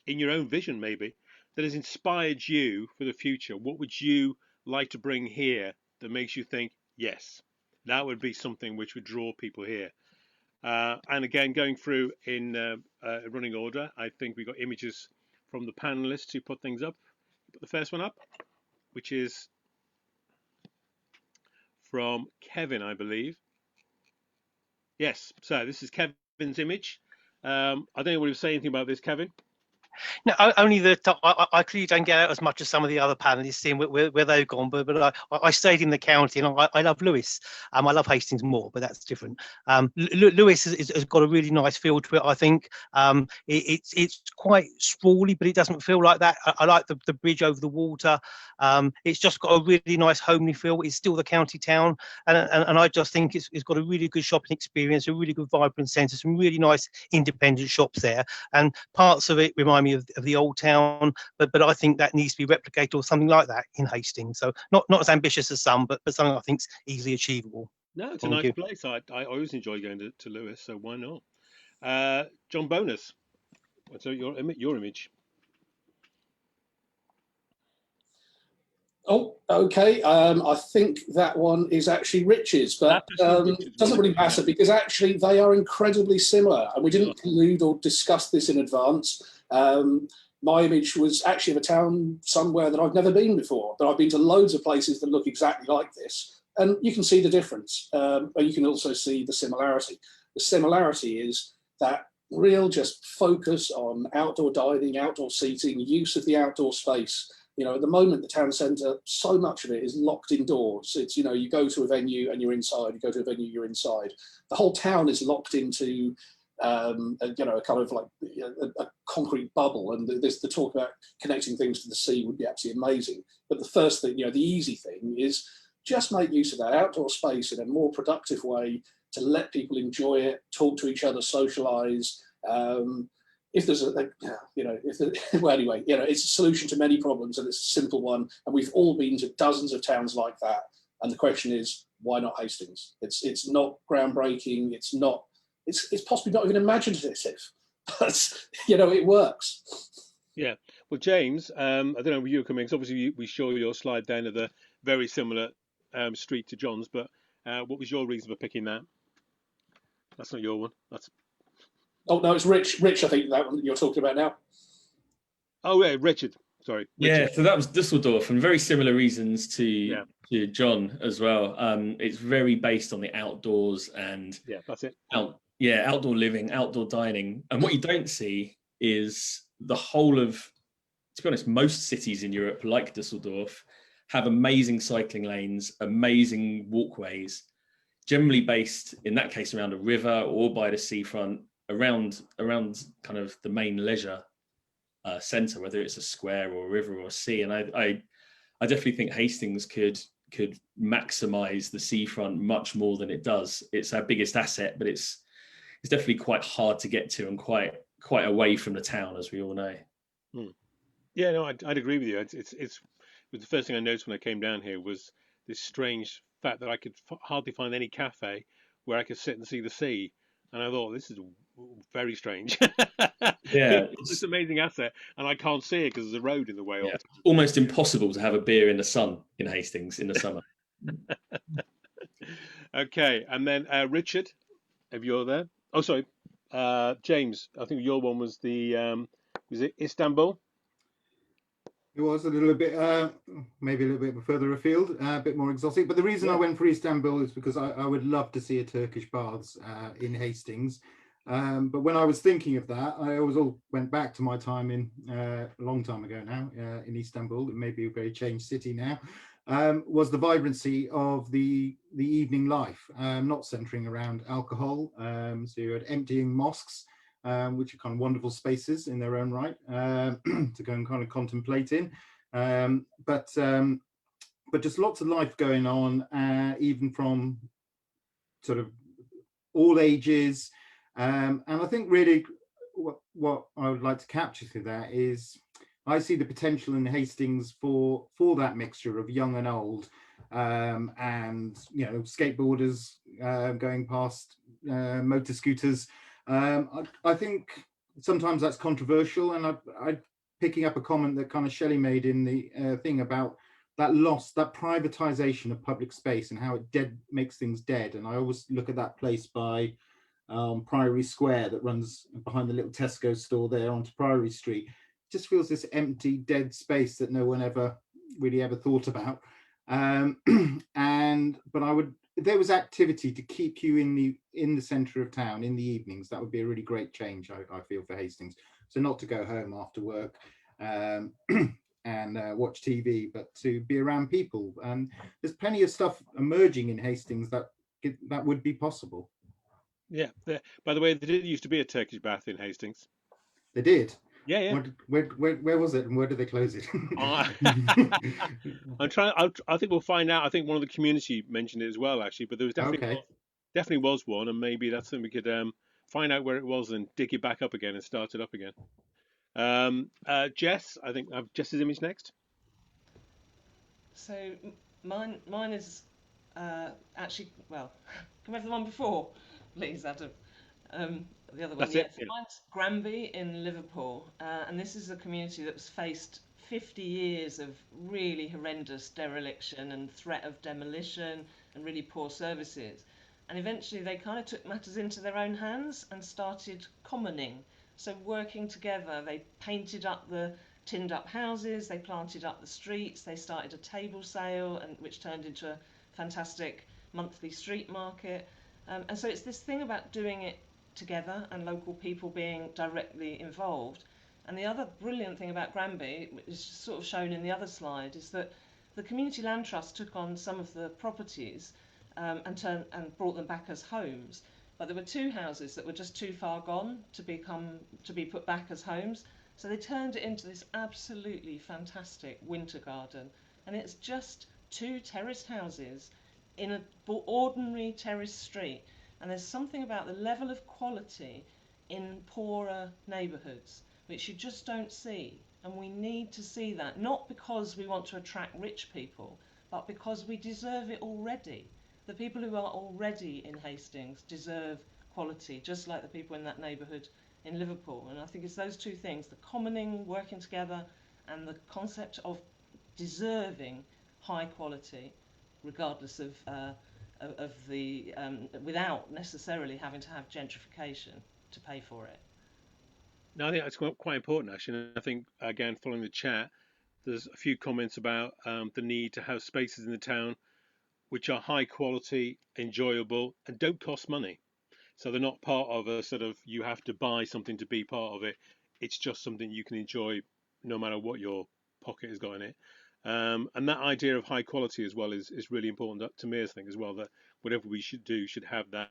in your own vision maybe, that has inspired you for the future? What would you like to bring here that makes you think, yes, that would be something which would draw people here? And again, going through in running order, I think we got images from the panelists who put things up. Put the first one up, which is from Kevin, I believe. Yes, so this is Kevin's image. I don't know what you say anything about this, Kevin. No, only that I clearly don't get out as much as some of the other panelists, seeing where they've gone. But I stayed in the county, and I love Lewes. I love Hastings more, but that's different. Lewes has got a really nice feel to it. I think it's quite sprawly, but it doesn't feel like that. I like the bridge over the water. It's just got a really nice homely feel. It's still the county town, and I just think it's got a really good shopping experience, a really good vibrant centre, some really nice independent shops there, and parts of it remind me of the old town, but I think that needs to be replicated or something like that in Hastings. So not as ambitious as some, but something I think is easily achievable. No, it's a nice place. I always enjoy going to Lewes, so why not? John Bonus, what's your image? Oh, okay. I think that one is actually Rich's, but doesn't really matter because actually they are incredibly similar, and we didn't collude or discuss this in advance. My image was actually of a town somewhere that I've never been before, but I've been to loads of places that look exactly like this, and you can see the difference, but you can also see the similarity. The similarity is that real just focus on outdoor dining, outdoor seating, use of the outdoor space. At the moment, the town centre, so much of it is locked indoors. It's, you go to a venue and you're inside, you go to a venue, you're inside. The whole town is locked into, a kind of like a concrete bubble. And there's the talk about connecting things to the sea would be absolutely amazing. But the first thing, the easy thing is just make use of that outdoor space in a more productive way to let people enjoy it, talk to each other, socialise. If there's well, anyway, it's a solution to many problems, and it's a simple one. And we've all been to dozens of towns like that. And the question is, why not Hastings? It's not groundbreaking. It's possibly not even imaginative, but it works. Yeah. Well, James, I don't know where you're coming, because obviously we show your slide down of the very similar street to John's, but what was your reason for picking that? That's not your one. That's. Oh, no, it's Rich. Rich, I think that one you're talking about now. Oh, yeah, Richard. Sorry, Yeah, Richard. so that was Dusseldorf, and very similar reasons Yeah, to John as well. It's very based on the outdoors and yeah, that's it. outdoor living, outdoor dining. And what you don't see is the whole of, to be honest, most cities in Europe, like Dusseldorf, have amazing cycling lanes, amazing walkways, generally based in that case around a river or by the seafront, around kind of the main leisure centre, whether it's a square or a river or a sea. And I definitely think Hastings could maximise the seafront much more than it does. It's our biggest asset, but it's definitely quite hard to get to and quite away from the town, as we all know. Yeah, no, I'd agree with you. It's the first thing I noticed when I came down here was this strange fact that I could hardly find any cafe where I could sit and see the sea, and I thought this is very strange. Yeah, This amazing asset, and I can't see it because there's a road in the way all the time. almost impossible to have a beer in the sun in Hastings in the summer. Okay, and then Richard, if you're there. Oh, sorry, James. I think your one was was it Istanbul? It was a little bit, maybe a little bit further afield, a bit more exotic. But the reason I went for Istanbul is because I would love to see a Turkish baths in Hastings. But when I was thinking of that, I always went back to my time in a long time ago now in Istanbul. It may be a very changed city now. Was the vibrancy of the evening life, not centering around alcohol. So you had emptying mosques, which are kind of wonderful spaces in their own right to go and kind of contemplate in. But just lots of life going on, even from sort of all ages. And I think really what I would like to capture through that is I see the potential in Hastings for that mixture of young and old, and skateboarders going past, motor scooters. I think sometimes that's controversial, and I picking up a comment that kind of Shelley made in the thing about that privatization of public space and how it makes things dead. And I always look at that place by Priory Square that runs behind the little Tesco store there onto Priory Street. It just feels this empty, dead space that no one ever thought about. But if there was activity to keep you in the centre of town in the evenings, that would be a really great change, I feel, for Hastings. So not to go home after work and watch TV, but to be around people. And there's plenty of stuff emerging in Hastings that would be possible. Yeah. By the way, there did used to be a Turkish bath in Hastings. They did. Yeah, yeah. Where was it, and where did they close it? I'm trying. I think we'll find out. I think one of the community mentioned it as well, actually. But there was definitely was one, and maybe that's something we could find out where it was and dig it back up again and start it up again. Jess, I think I have Jess's image next. So mine is actually, well, can we have the one before, please, Adam? The other one, That's it. So mine's Granby in Liverpool, and this is a community that was faced 50 years of really horrendous dereliction and threat of demolition and really poor services. And eventually they kind of took matters into their own hands and started commoning. So working together, they painted up the tinned up houses, they planted up the streets, they started a table sale, which turned into a fantastic monthly street market. And so it's this thing about doing it together and local people being directly involved. And the other brilliant thing about Granby, which is sort of shown in the other slide, is that the Community Land Trust took on some of the properties and brought them back as homes. But there were two houses that were just too far gone to be put back as homes. So they turned it into this absolutely fantastic winter garden. And it's just two terraced houses in an ordinary terraced street. And there's something about the level of quality in poorer neighbourhoods which you just don't see. And we need to see that, not because we want to attract rich people, but because we deserve it already. The people who are already in Hastings deserve quality, just like the people in that neighbourhood in Liverpool. And I think it's those two things, the commoning, working together, and the concept of deserving high quality, regardless of the without necessarily having to have gentrification to pay for it. No, I think that's quite important, actually. And I think, again, following the chat, There's a few comments about the need to have spaces in the town which are high quality, enjoyable, and don't cost money. So they're not part of a sort of you have to buy something to be part of it. It's just something you can enjoy no matter what your pocket has got in it. And that idea of high quality as well is really important to me, I think, as well, that whatever we should do should have that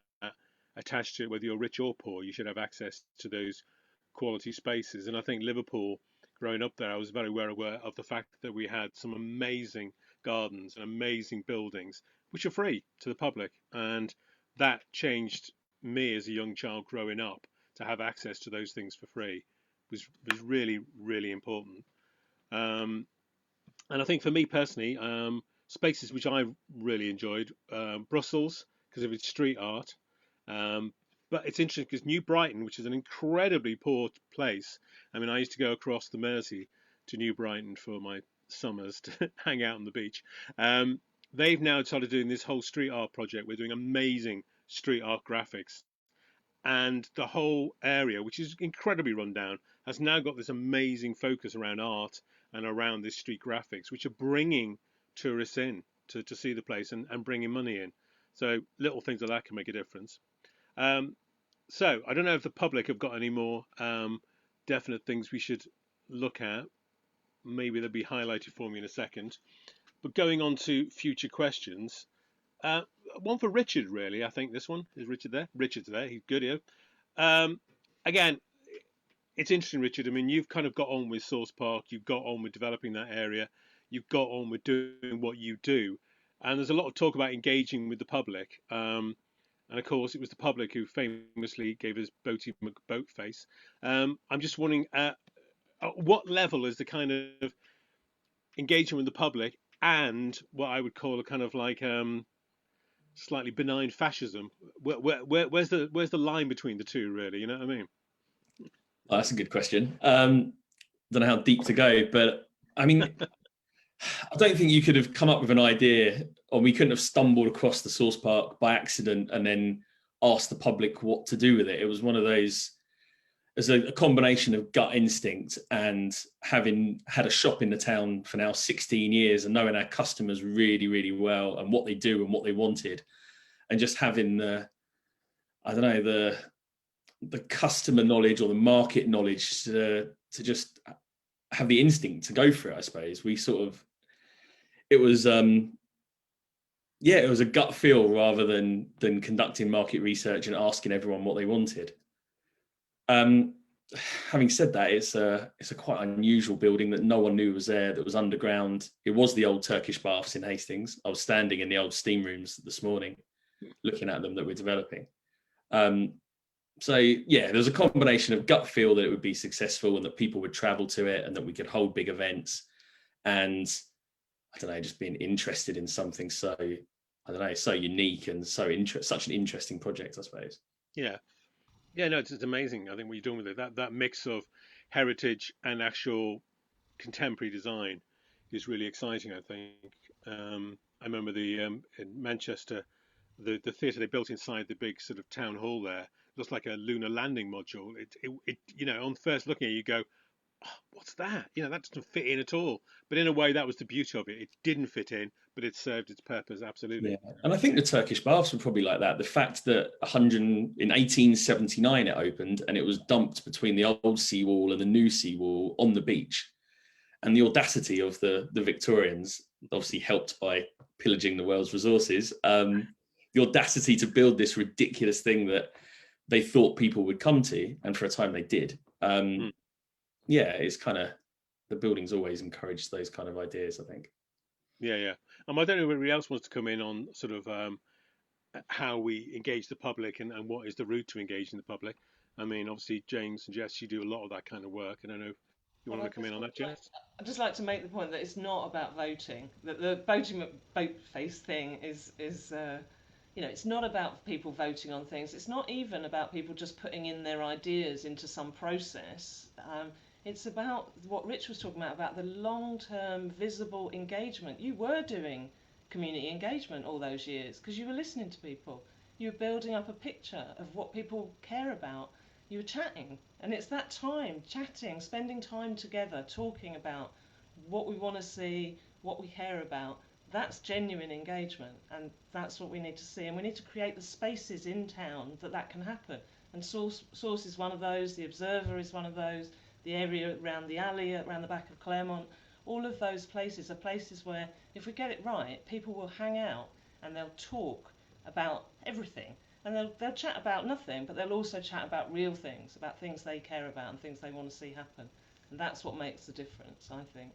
attached to it, whether you're rich or poor, you should have access to those quality spaces. And I think Liverpool, growing up there, I was very well aware of the fact that we had some amazing gardens and amazing buildings which are free to the public. And that changed me as a young child growing up to have access to those things for free was really, really important. Um, and I think for me personally, spaces which I really enjoyed, Brussels because of its street art. Um, but it's interesting because New Brighton, which is an incredibly poor place, I mean, I used to go across the Mersey to New Brighton for my summers to hang out on the beach. They've now started doing this whole street art project. We're doing amazing street art graphics, and the whole area, which is incredibly run down, has now got this amazing focus around art and around this street graphics, which are bringing tourists in to see the place and bringing money in. So little things like that can make a difference. Um, so I don't know if the public have got any more definite things we should look at. Maybe they'll be highlighted for me in a second. But going on to future questions, uh, one for Richard, really. I think this one is Richard there. Richard's there. He's good here. Um, Again, it's interesting, Richard. I mean, you've kind of got on with Source Park. You've got on with developing that area. You've got on with doing what you do. And there's a lot of talk about engaging with the public. And of course, it was the public who famously gave us Boaty McBoatface. I'm just wondering, at what level is the kind of engagement with the public and what I would call a kind of like slightly benign fascism? Where's the line between the two, really? You know what I mean? Oh, that's a good question. Don't know how deep to go, but I mean, I don't think you could have come up with an idea, or we couldn't have stumbled across the Source Park by accident and then asked the public what to do with it. It was one of those, as a combination of gut instinct and having had a shop in the town for now 16 years and knowing our customers really, really well and what they do and what they wanted, and just having the customer knowledge or the market knowledge to just have the instinct to go for it. I suppose we sort of, it was it was a gut feel rather than conducting market research and asking everyone what they wanted. Having said that, it's a quite unusual building that no one knew was there, that was underground. It was the old Turkish baths in Hastings. I was standing in the old steam rooms this morning looking at them that we're developing. So yeah, there's a combination of gut feel that it would be successful and that people would travel to it and that we could hold big events, and I don't know, just being interested in something so, I don't know, so unique and such an interesting project, I suppose. Yeah, no, it's amazing. I think what you're doing with it, that mix of heritage and actual contemporary design is really exciting. I think I remember in Manchester, the theatre they built inside the big sort of town hall there looks like a lunar landing module. It you know, on first looking at it, you go, oh, what's that? You know, that doesn't fit in at all. But in a way, that was the beauty of it. It didn't fit in, but it served its purpose absolutely. Yeah, and I think the Turkish baths were probably like that. The fact that in 1879 it opened and it was dumped between the old seawall and the new seawall on the beach, and the audacity of the Victorians, obviously helped by pillaging the world's resources, the audacity to build this ridiculous thing that they thought people would come to, and for a time they did. Yeah, it's kind of, the building's always encouraged those kind of ideas, I think. Yeah. I don't know if anybody else wants to come in on sort of how we engage the public and what is the route to engaging the public. I mean, obviously, James and Jess, you do a lot of that kind of work. I don't know if you want to come in on that, Jess? I'd just like to make the point that it's not about voting. That the voting boat face thing is it's not about people voting on things. It's not even about people just putting in their ideas into some process. It's about what Rich was talking about the long-term visible engagement. You were doing community engagement all those years because you were listening to people. You were building up a picture of what people care about. You were chatting, and it's that time, chatting, spending time together, talking about what we want to see, what we care about. That's genuine engagement, and that's what we need to see. And we need to create the spaces in town that can happen. And Source is one of those, the Observer is one of those, the area around the alley, around the back of Claremont. All of those places are places where, if we get it right, people will hang out and they'll talk about everything. And they'll chat about nothing, but they'll also chat about real things, about things they care about and things they want to see happen. And that's what makes the difference, I think.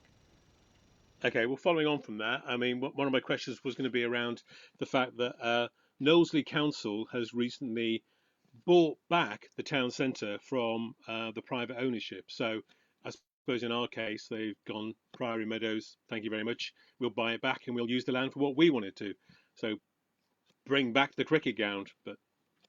Okay, well, following on from that, I mean, one of my questions was going to be around the fact that Knowsley Council has recently bought back the town centre from the private ownership. So I suppose in our case, they've gone, Priory Meadows, thank you very much. We'll buy it back and we'll use the land for what we want it to. So bring back the cricket ground, but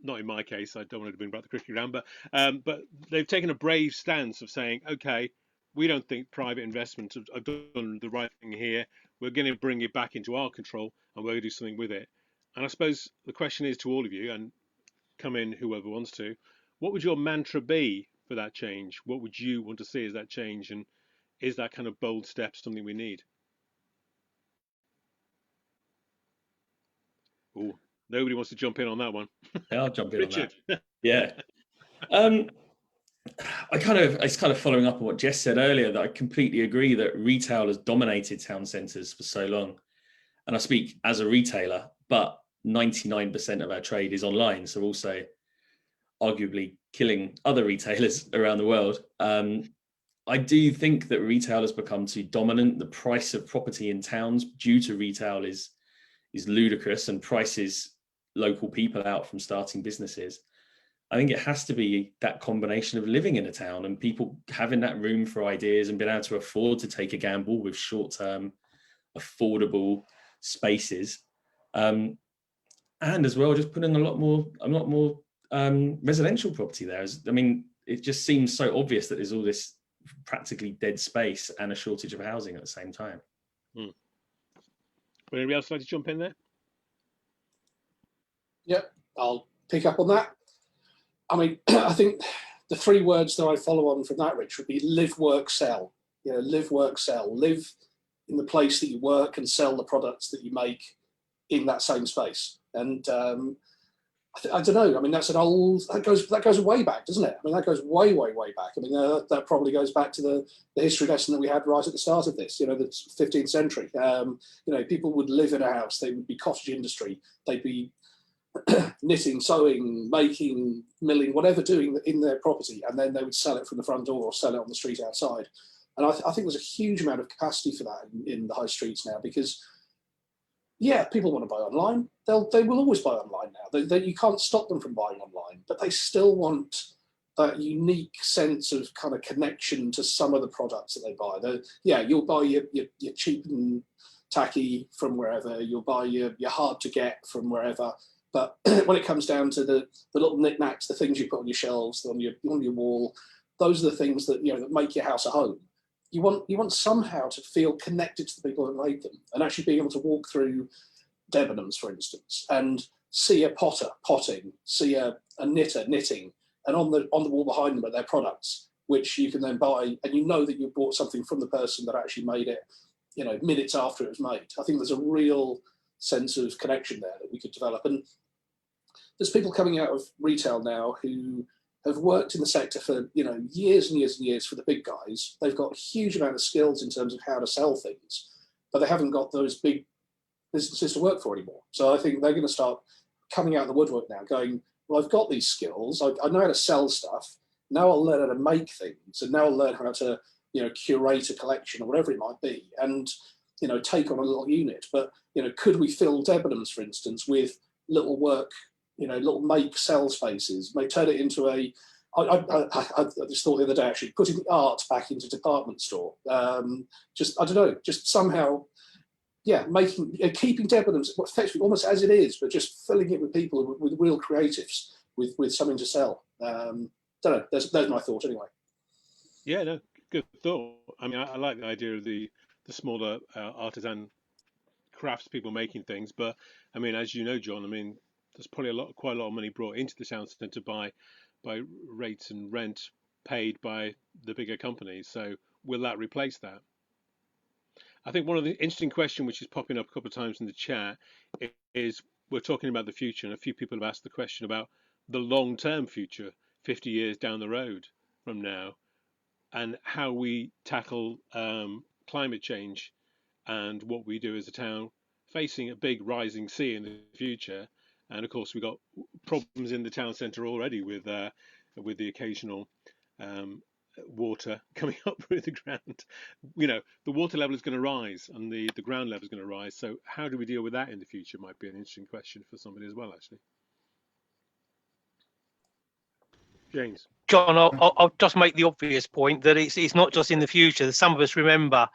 not in my case. I don't want to bring back the cricket ground, but they've taken a brave stance of saying, okay, we don't think private investment have done the right thing here. We're going to bring it back into our control and we're going to do something with it. And I suppose the question is to all of you, and come in whoever wants to, what would your mantra be for that change? What would you want to see as that change? And is that kind of bold step something we need? Oh, nobody wants to jump in on that one. Yeah, I'll jump in Richard. on that. Yeah. It's kind of following up on what Jess said earlier, that I completely agree that retail has dominated town centres for so long. And I speak as a retailer, but 99% of our trade is online. So also arguably killing other retailers around the world. I do think that retail has become too dominant. The price of property in towns due to retail is ludicrous and prices local people out from starting businesses. I think it has to be that combination of living in a town and people having that room for ideas and being able to afford to take a gamble with short-term, affordable spaces, and as well just putting a lot more residential property there. I mean, it just seems so obvious that there's all this practically dead space and a shortage of housing at the same time. Would anybody else like to jump in there? Yep, I'll pick up on that. I mean, I think the three words that I follow on from that, Rich, would be live, work, sell. You know, live, work, sell. Live in the place that you work and sell the products that you make in that same space. And I don't know. I mean, that goes way back, doesn't it? I mean, that goes way, way, way back. I mean, that probably goes back to the history lesson that we had right at the start of this. You know, the 15th century. You know, people would live in a house. They would be cottage industry. They'd be knitting, sewing, making, milling, whatever doing in their property, and then they would sell it from the front door or sell it on the street outside. And I think there's a huge amount of capacity for that in the high streets now, because yeah, people want to buy online. They will always buy online now. You can't stop them from buying online, but they still want that unique sense of kind of connection to some of the products that they buy. You'll buy your cheap and tacky from wherever. You'll buy your hard to get from wherever. But when it comes down to the little knickknacks, the things you put on your shelves, on your wall, those are the things that that make your house a home. You want somehow to feel connected to the people that made them, and actually being able to walk through Debenhams, for instance, and see a potter potting, see a knitter knitting, and on the wall behind them are their products, which you can then buy, and you know that you bought something from the person that actually made it, minutes after it was made. I think there's a real sense of connection there that we could develop. And there's people coming out of retail now who have worked in the sector for years and years and years for the big guys. They've got a huge amount of skills in terms of how to sell things, but they haven't got those big businesses to work for anymore. So I think they're going to start coming out of the woodwork now, going, well, I've got these skills. I know how to sell stuff. Now I'll learn how to make things, and now I'll learn how to curate a collection or whatever it might be, and take on a little unit. But could we fill Debenhams, for instance, with little work, little make sell spaces, turn it into I just thought the other day, actually, putting art back into department store. I don't know, just somehow, keeping Debenhams effectively almost as it is, but just filling it with people, with real creatives, with something to sell. Don't know, there's my thought anyway. Yeah, no, good thought. I mean, I like the idea of the smaller artisan crafts people making things, but I mean, as you know, John, I mean, there's probably quite a lot of money brought into the town centre by rates and rent paid by the bigger companies. So will that replace that? I think one of the interesting questions which is popping up a couple of times in the chat is we're talking about the future, and a few people have asked the question about the long-term future, 50 years down the road from now, and how we tackle climate change and what we do as a town facing a big rising sea in the future. And of course, we've got problems in the town centre already with the occasional water coming up through the ground. The water level is going to rise and the ground level is going to rise. So how do we deal with that in the future might be an interesting question for somebody as well, actually. James. John, I'll just make the obvious point that it's not just in the future. Some of us remember,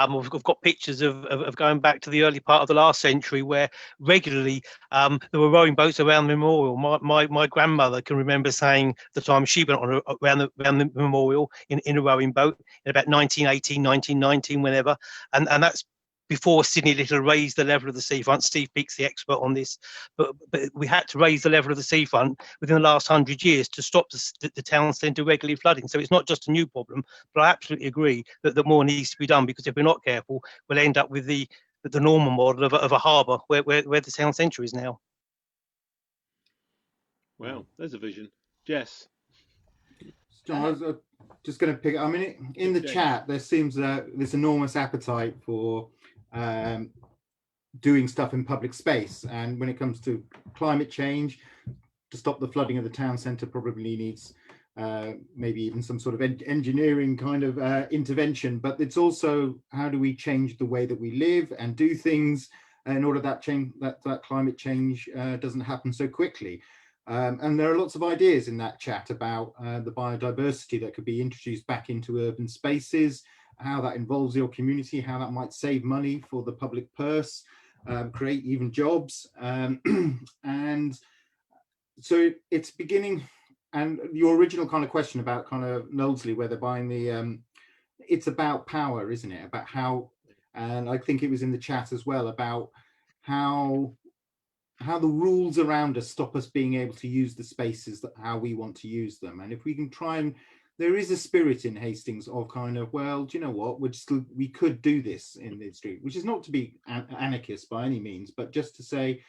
we've got pictures of going back to the early part of the last century where regularly there were rowing boats around the memorial. My grandmother can remember saying the time she went on around the memorial in a rowing boat in about 1918, 1919, whenever, and that's before Sydney Little raised the level of the seafront. Steve Peake's the expert on this, but we had to raise the level of the seafront within the last 100 years to stop the town centre regularly flooding. So it's not just a new problem, but I absolutely agree that more needs to be done, because if we're not careful, we'll end up with the normal model of a harbour where the town centre is now. Wow, there's a vision. Jess. John, I was just going to pick. I mean, in the chat, there seems this enormous appetite for doing stuff in public space, and when it comes to climate change, to stop the flooding of the town centre probably needs maybe even some sort of engineering kind of intervention. But it's also, how do we change the way that we live and do things in order that climate change doesn't happen so quickly. And there are lots of ideas in that chat about the biodiversity that could be introduced back into urban spaces, how that involves your community, how that might save money for the public purse, create even jobs. And so it's beginning, and your original kind of question about kind of Knowlesley, whether buying the, it's about power, isn't it? About how, and I think it was in the chat as well, about how the rules around us stop us being able to use the spaces that how we want to use them. And if we can try and, there is a spirit in Hastings of kind of, well, do you know what, we could do this in the street, which is not to be anarchist by any means, but just to say,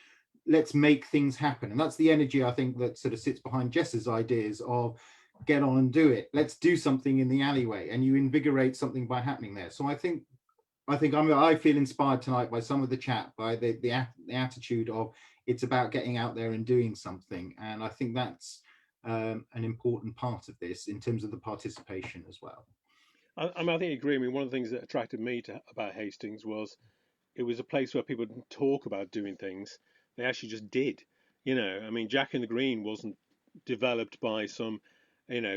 let's make things happen. And that's the energy, I think, that sort of sits behind Jess's ideas of get on and do it. Let's do something in the alleyway, and you invigorate something by happening there. So I feel inspired tonight by some of the chat, by the attitude of it's about getting out there and doing something. And I think that's an important part of this in terms of the participation as well. I think I agree. I mean, one of the things that attracted me about Hastings was it was a place where people didn't talk about doing things. They actually just did. I mean, Jack in the Green wasn't developed by some,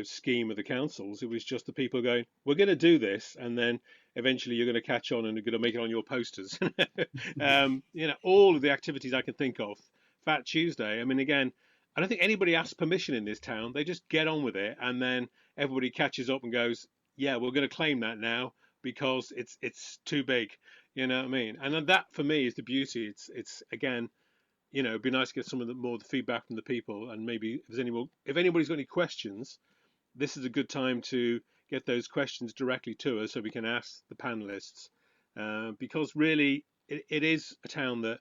scheme of the councils. It was just the people going, we're going to do this. And then eventually you're going to catch on and you're going to make it on your posters. All of the activities I can think of. Fat Tuesday. I mean, again, I don't think anybody asks permission in this town. They just get on with it. And then everybody catches up and goes, yeah, we're going to claim that now because it's too big. You know what I mean? And that for me is the beauty. It's again, it'd be nice to get some of the more feedback from the people, and maybe if anybody's got any questions, this is a good time to get those questions directly to us so we can ask the panelists, because really it is a town that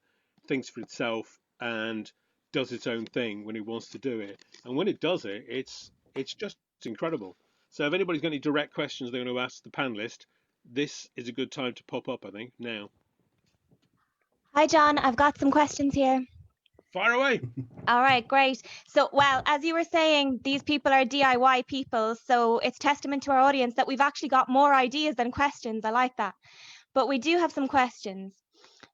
thinks for itself and does its own thing when it wants to do it, and when it does it, it's just incredible. So if anybody's got any direct questions they're going to ask the panelist, this is a good time to pop up, I think, now. Hi, John. I've got some questions here. Fire away. All right, great. So, well, as you were saying, these people are DIY people, so it's testament to our audience that we've actually got more ideas than questions. I like that. But we do have some questions.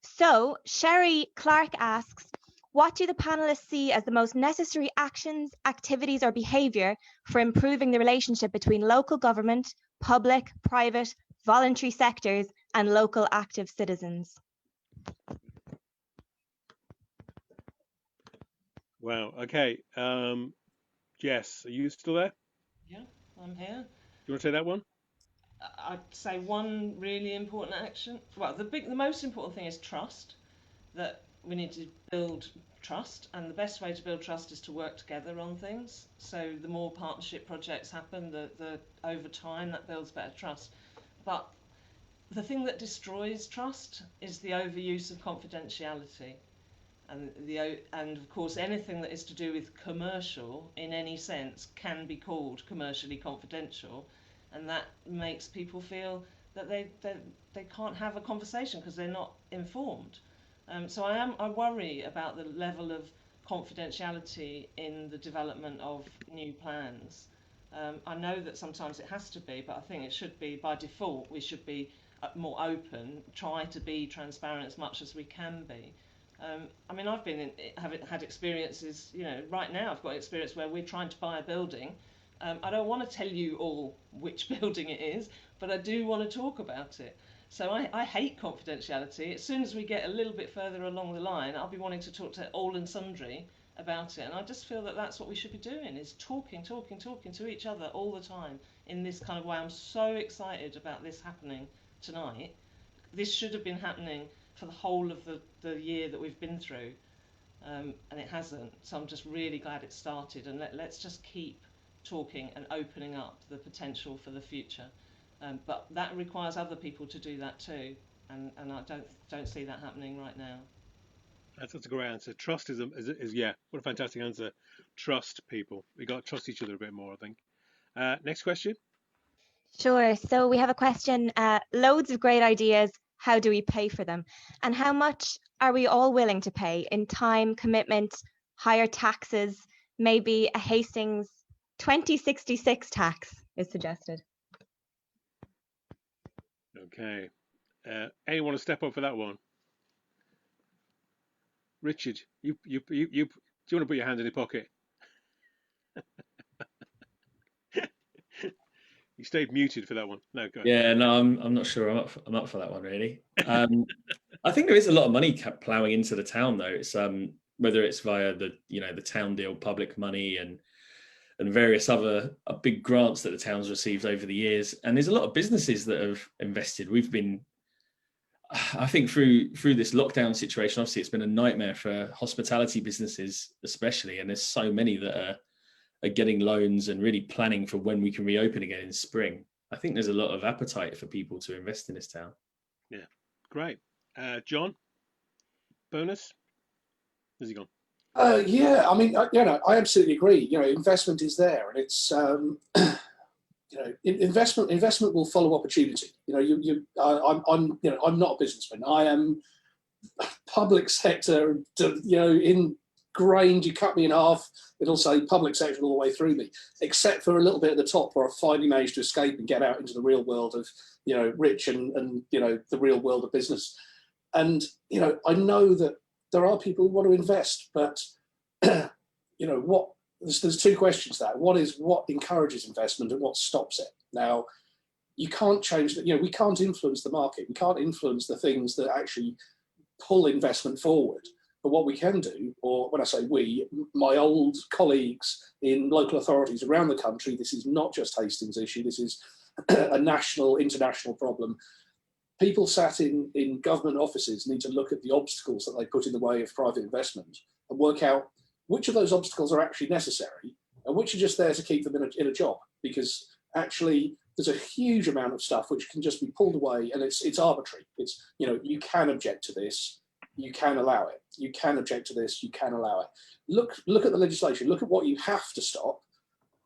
So, Sherry Clark asks, what do the panelists see as the most necessary actions, activities, or behaviour for improving the relationship between local government, public, private, voluntary sectors, and local active citizens? Wow. Okay. Jess, are you still there? Yeah, I'm here. Do you want to take that one? I'd say one really important action. Well, the most important thing is trust. That we need to build trust, and the best way to build trust is to work together on things. So the more partnership projects happen, the over time that builds better trust. But the thing that destroys trust is the overuse of confidentiality. And of course, anything that is to do with commercial in any sense can be called commercially confidential, and that makes people feel that they can't have a conversation because they're not informed. So I worry about the level of confidentiality in the development of new plans. I know that sometimes it has to be, but I think it should be by default. We should be more open, try to be transparent as much as we can be. I mean, I've had experiences, you know, right now I've got an experience where we're trying to buy a building. I don't want to tell you all which building it is, but I do want to talk about it. So I hate confidentiality. As soon as we get a little bit further along the line, I'll be wanting to talk to all and sundry about it. And I just feel that that's what we should be doing, is talking to each other all the time in this kind of way. I'm so excited about this happening tonight. This should have been happening for the whole of the year that we've been through, and it hasn't. So I'm just really glad it started, and let's just keep talking and opening up the potential for the future. But that requires other people to do that too, and I don't see that happening right now. That's a great answer. Trust is yeah, what a fantastic answer. Trust people. We got to trust each other a bit more, I think. Next question. Sure. So we have a question. Loads of great ideas. How do we pay for them? And how much are we all willing to pay in time, commitment, higher taxes? Maybe a Hastings 2066 tax is suggested. Okay. Anyone want to step up for that one? Richard, do you want to put your hand in your pocket? You stayed muted for that one. No, go ahead. Yeah, no, I'm not sure. I'm up for that one really. I think there is a lot of money ploughing into the town though. It's whether it's via the town deal, public money, and various other big grants that the town's received over the years. And there's a lot of businesses that have invested. We've been, I think, through this lockdown situation, obviously it's been a nightmare for hospitality businesses especially, and there's so many that are getting loans and really planning for when we can reopen again in spring. I think there's a lot of appetite for people to invest in this town. Yeah, great. John, bonus? Where's he gone? Yeah, I mean, I absolutely agree. Investment is there, and it's investment will follow opportunity. I'm not a businessman. I am public sector. Ingrained. You cut me in half, it'll say public sector all the way through me, except for a little bit at the top where I finally managed to escape and get out into the real world of rich and the real world of business. And I know that there are people who want to invest, but there's two questions there. One is what encourages investment and what stops it. Now, you can't change that. We can't influence the market. We can't influence the things that actually pull investment forward. But what we can do, or when I say we, my old colleagues in local authorities around the country, this is not just Hastings' issue, this is a national, international problem. People sat in government offices need to look at the obstacles that they put in the way of private investment and work out which of those obstacles are actually necessary and which are just there to keep them in a job. Because actually, there's a huge amount of stuff which can just be pulled away, and it's arbitrary. It's, you can object to this, you can allow it. You can object to this, you can allow it. Look at the legislation, look at what you have to stop.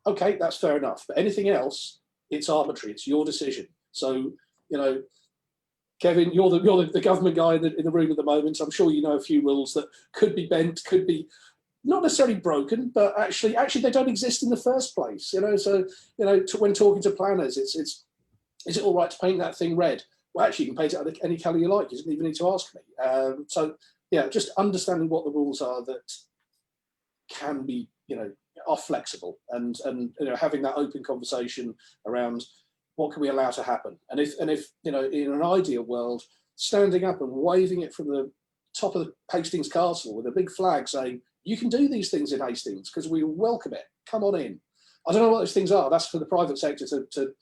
Okay, that's fair enough. But anything else, it's arbitrary, it's your decision. So, Kevin, you're the government guy in the room at the moment. I'm sure you know a few rules that could be bent, could be not necessarily broken, but actually they don't exist in the first place. So when talking to planners, is it all right to paint that thing red? Well, actually, you can paint it any colour you like. You don't even need to ask me. So yeah, just understanding what the rules are that can be, are flexible, and having that open conversation around what can we allow to happen. And if in an ideal world, standing up and waving it from the top of the Hastings Castle with a big flag saying, you can do these things in Hastings because we welcome it. Come on in. I don't know what those things are. That's for the private sector to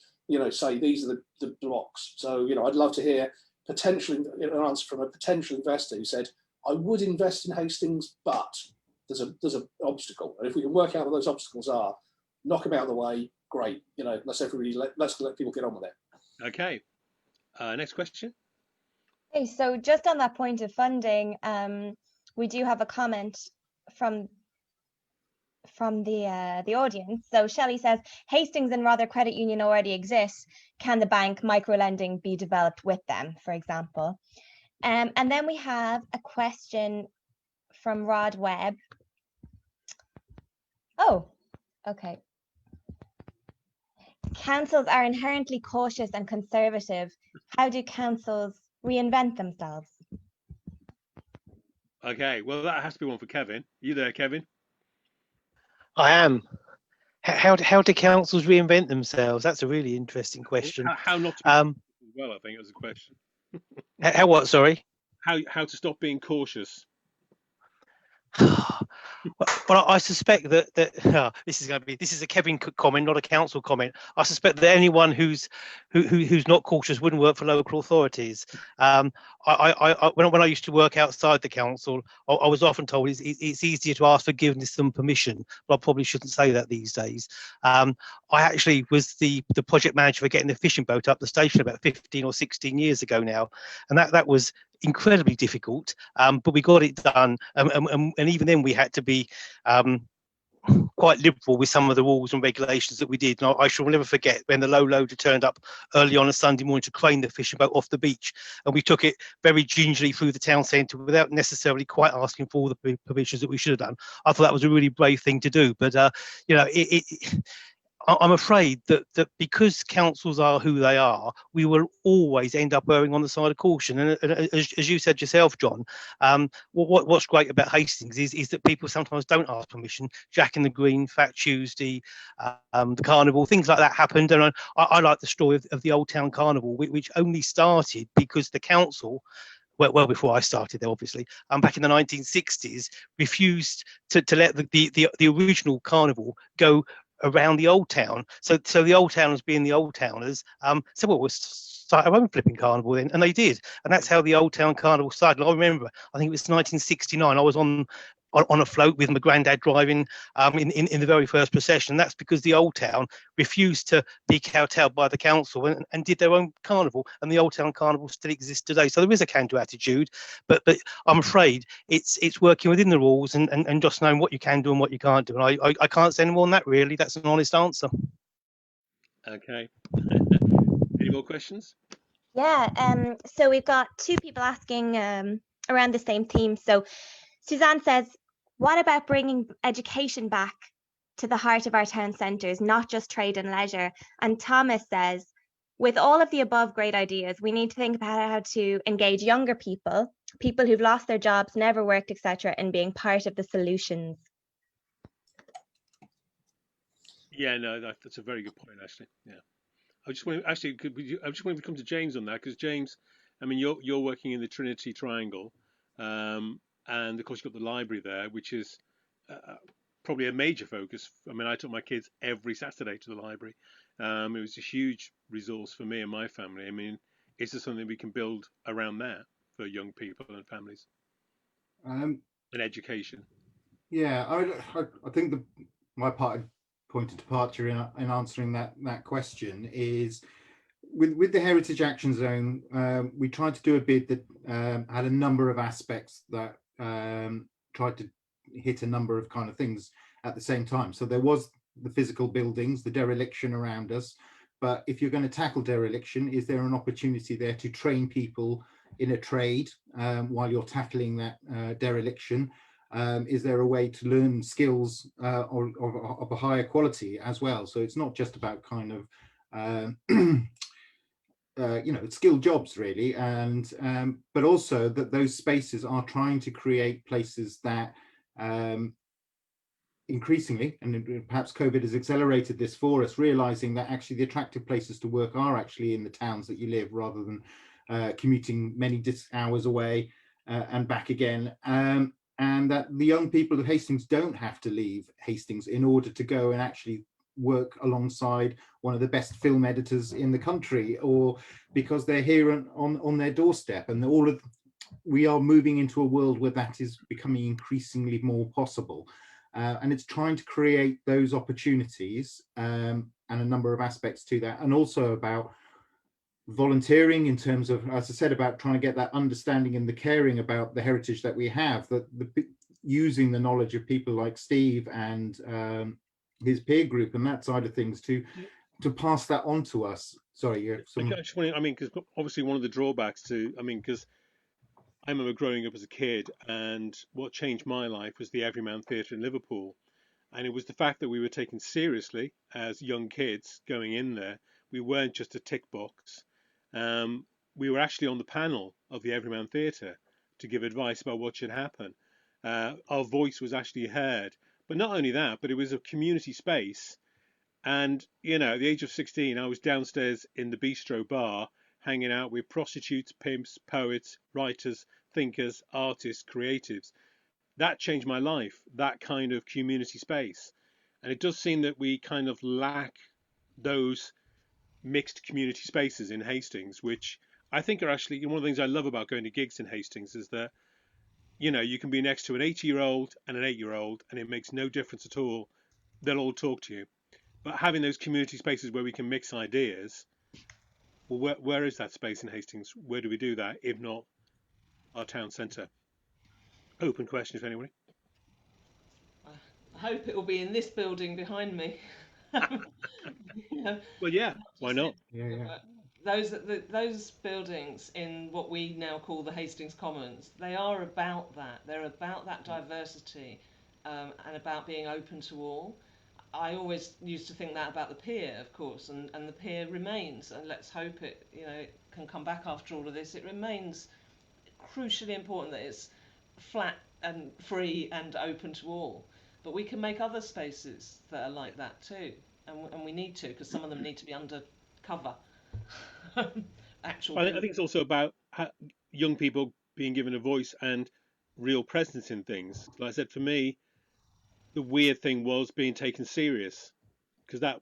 say these are the blocks. So, I'd love to hear potentially an answer from a potential investor who said, I would invest in Hastings, but there's an obstacle. And if we can work out what those obstacles are, knock them out of the way, great. Let's let people get on with it. Okay. Next question. Okay, so just on that point of funding, we do have a comment from the audience. So Shelley says, Hastings and Rother Credit Union already exists. Can the bank microlending be developed with them, for example? And then we have a question from Rod Webb. Oh, okay. Councils are inherently cautious and conservative. How do councils reinvent themselves? Okay, well, that has to be one for Kevin. You there, Kevin? I am. How do councils reinvent themselves? That's a really interesting question. How not to be as well, I think, was the question. How what? Sorry. How to stop being cautious. Well, I suspect that this is a Kevin comment, not a council comment. I suspect that anyone who's not cautious wouldn't work for local authorities. When I used to work outside the council, I was often told it's easier to ask forgiveness than permission, but I probably shouldn't say that these days. I actually was the project manager for getting the fishing boat up the station about 15 or 16 years ago now, and that was incredibly difficult, but we got it done, and even then we had to be quite liberal with some of the rules and regulations that we did. And I shall never forget when the low loader turned up early on a Sunday morning to crane the fishing boat off the beach, and we took it very gingerly through the town centre without necessarily quite asking for all the permissions that we should have done. I thought that was a really brave thing to do, but I'm afraid that because councils are who they are, we will always end up erring on the side of caution. And as you said yourself, John, what's great about Hastings is that people sometimes don't ask permission. Jack in the Green, Fat Tuesday, the Carnival, things like that happened. And I like the story of the Old Town Carnival, which only started because the council, well before I started there, obviously, back in the 1960s, refused to let the original carnival go around the old town. So the old towners, being the old towners, said, well, we'll start our own flipping carnival then, and they did. And that's how the Old Town Carnival started. And I remember, I think it was 1969, I was on a float with my granddad driving in the very first procession. And that's because the Old Town refused to be kowtowed by the council and did their own carnival, and the Old Town Carnival still exists today. So there is a can-do attitude, but I'm afraid it's working within the rules and just knowing what you can do and what you can't do. And I can't say any more than that, really. That's an honest answer. Okay. Any more questions? Yeah, so we've got two people asking around the same theme. So Suzanne says, what about bringing education back to the heart of our town centres, not just trade and leisure? And Thomas says, with all of the above great ideas, we need to think about how to engage younger people who've lost their jobs, never worked, etc., in being part of the solutions. Yeah, no, that's a very good point, actually. Yeah. I just want to come to James on that, because James, I mean, you're working in the Trinity Triangle, and of course you've got the library there, which is probably a major focus. I mean, I took my kids every Saturday to the library. It was a huge resource for me and my family. I mean, is there something we can build around that for young people and families and education? Yeah, I think my point of departure in answering that question is with the Heritage Action Zone. We tried to do a bid that had a number of aspects that tried to hit a number of kind of things at the same time. So there was the physical buildings, the dereliction around us, but if you're going to tackle dereliction, is there an opportunity there to train people in a trade while you're tackling that dereliction? Is there a way to learn skills of a higher quality as well? So it's not just about kind of skilled jobs really, and but also that those spaces are trying to create places that increasingly, and perhaps COVID has accelerated this for us, realizing that actually the attractive places to work are actually in the towns that you live, rather than commuting many hours away and back again. And that the young people of Hastings don't have to leave Hastings in order to go and actually work alongside one of the best film editors in the country, or because they're here on their doorstep. And we are moving into a world where that is becoming increasingly more possible. And it's trying to create those opportunities and a number of aspects to that, and also about volunteering, in terms of, as I said, about trying to get that understanding and the caring about the heritage that we have, that using the knowledge of people like Steve and his peer group and that side of things to pass that on to us. Sorry, you have some... I just want to, I mean, because obviously one of the drawbacks to, I mean, because I remember growing up as a kid, and what changed my life was the Everyman Theatre in Liverpool. And it was the fact that we were taken seriously as young kids going in there. We weren't just a tick box. We were actually on the panel of the Everyman Theatre to give advice about what should happen. Our voice was actually heard. But not only that, but it was a community space. And, you know, at the age of 16, I was downstairs in the bistro bar, hanging out with prostitutes, pimps, poets, writers, thinkers, artists, creatives. That changed my life, that kind of community space. And it does seem that we kind of lack those mixed community spaces in Hastings, which I think are actually one of the things I love about going to gigs in Hastings, is that, you know, you can be next to an 80-year-old and an 8-year-old, and it makes no difference at all. They'll all talk to you. But having those community spaces where we can mix ideas, well, where is that space in Hastings? Where do we do that, if not our town centre? Open question, if anybody. I hope it will be in this building behind me. Well, yeah, why not? Yeah. Those buildings in what we now call the Hastings Commons, they are about that. They're about that diversity, and about being open to all. I always used to think that about the pier, of course, and the pier remains, and let's hope it, you know, it can come back after all of this. It remains crucially important that it's flat and free and open to all. But we can make other spaces that are like that too, and we need to, because some of them need to be under cover. I think it's also about young people being given a voice and real presence in things. Like I said, for me, the weird thing was being taken serious, because that,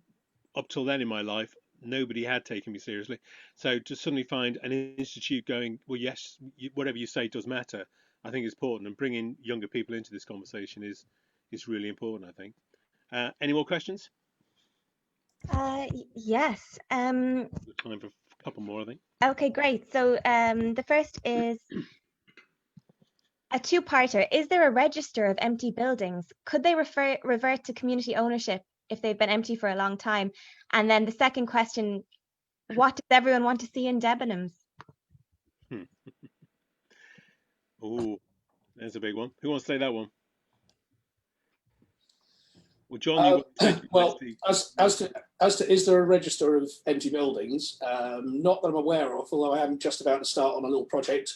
up till then in my life, nobody had taken me seriously. So to suddenly find an institute going, well, yes, whatever you say does matter, I think is important, and bringing younger people into this conversation is really important, I think. Any more questions? Yes. Time for a couple more, I think. Okay, great. So the first is a two-parter. Is there a register of empty buildings? Could they revert to community ownership if they've been empty for a long time? And then the second question, what does everyone want to see in Debenhams? Oh, there's a big one. Who wants to say that one? Well, John, well, as to is there a register of empty buildings? Not that I'm aware of, although I am just about to start on a little project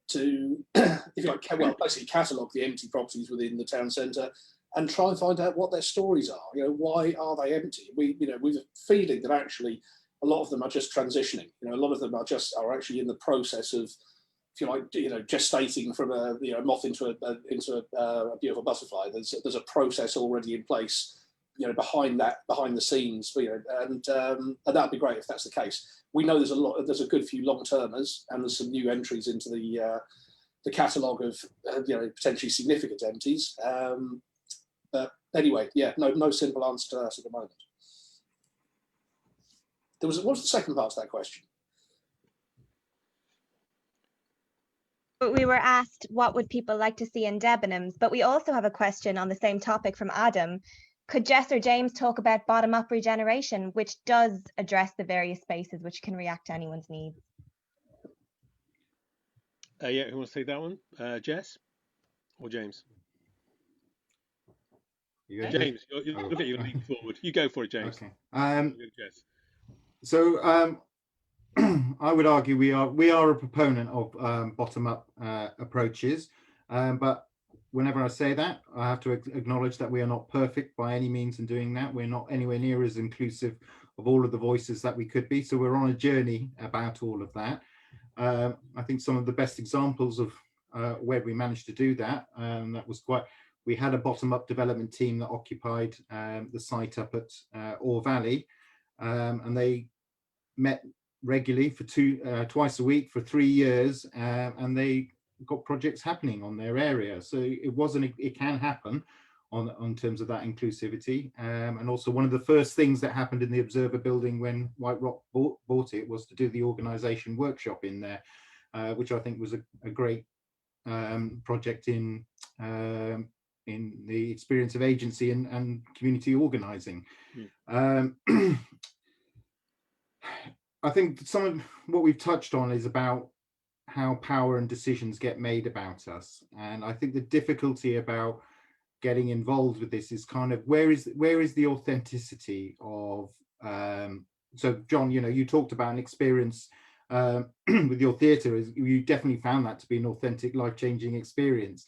to, if you like, well, basically catalogue the empty properties within the town centre and try and find out what their stories are. You know, why are they empty? We've a feeling that actually a lot of them are just transitioning. You know, a lot of them are actually in the process of, if you like, gestating from a moth into a beautiful butterfly. There's a process already in place, behind the scenes. And that'd be great if that's the case. We know there's a good few long termers, and there's some new entries into the catalogue of potentially significant empties. But anyway, yeah, no simple answer to that at the moment. What was the second part of that question? We were asked what would people like to see in Debenhams, but we also have a question on the same topic from Adam. Could Jess or James talk about bottom-up regeneration, which does address the various spaces which can react to anyone's needs? Yeah, who wants to take that one? Jess or James? James, look at you leaning forward. You go for it, James. Okay. So I would argue we are a proponent of bottom-up approaches, but whenever I say that, I have to acknowledge that we are not perfect by any means in doing that. We're not anywhere near as inclusive of all of the voices that we could be. So we're on a journey about all of that. I think some of the best examples of where we managed to do that, we had a bottom-up development team that occupied the site up at Ore Valley, and they met regularly for twice a week for 3 years, and they got projects happening on their area. So it can happen. on terms of that inclusivity. And also one of the first things that happened in the Observer building when White Rock bought it was to do the organisation workshop in there, which I think was a great project in the experience of agency and community organising. I think some of what we've touched on is about how power and decisions get made about us, and I think the difficulty about getting involved with this is kind of where is the authenticity of so John, you talked about an experience with your theatre. You definitely found that to be an authentic, life-changing experience.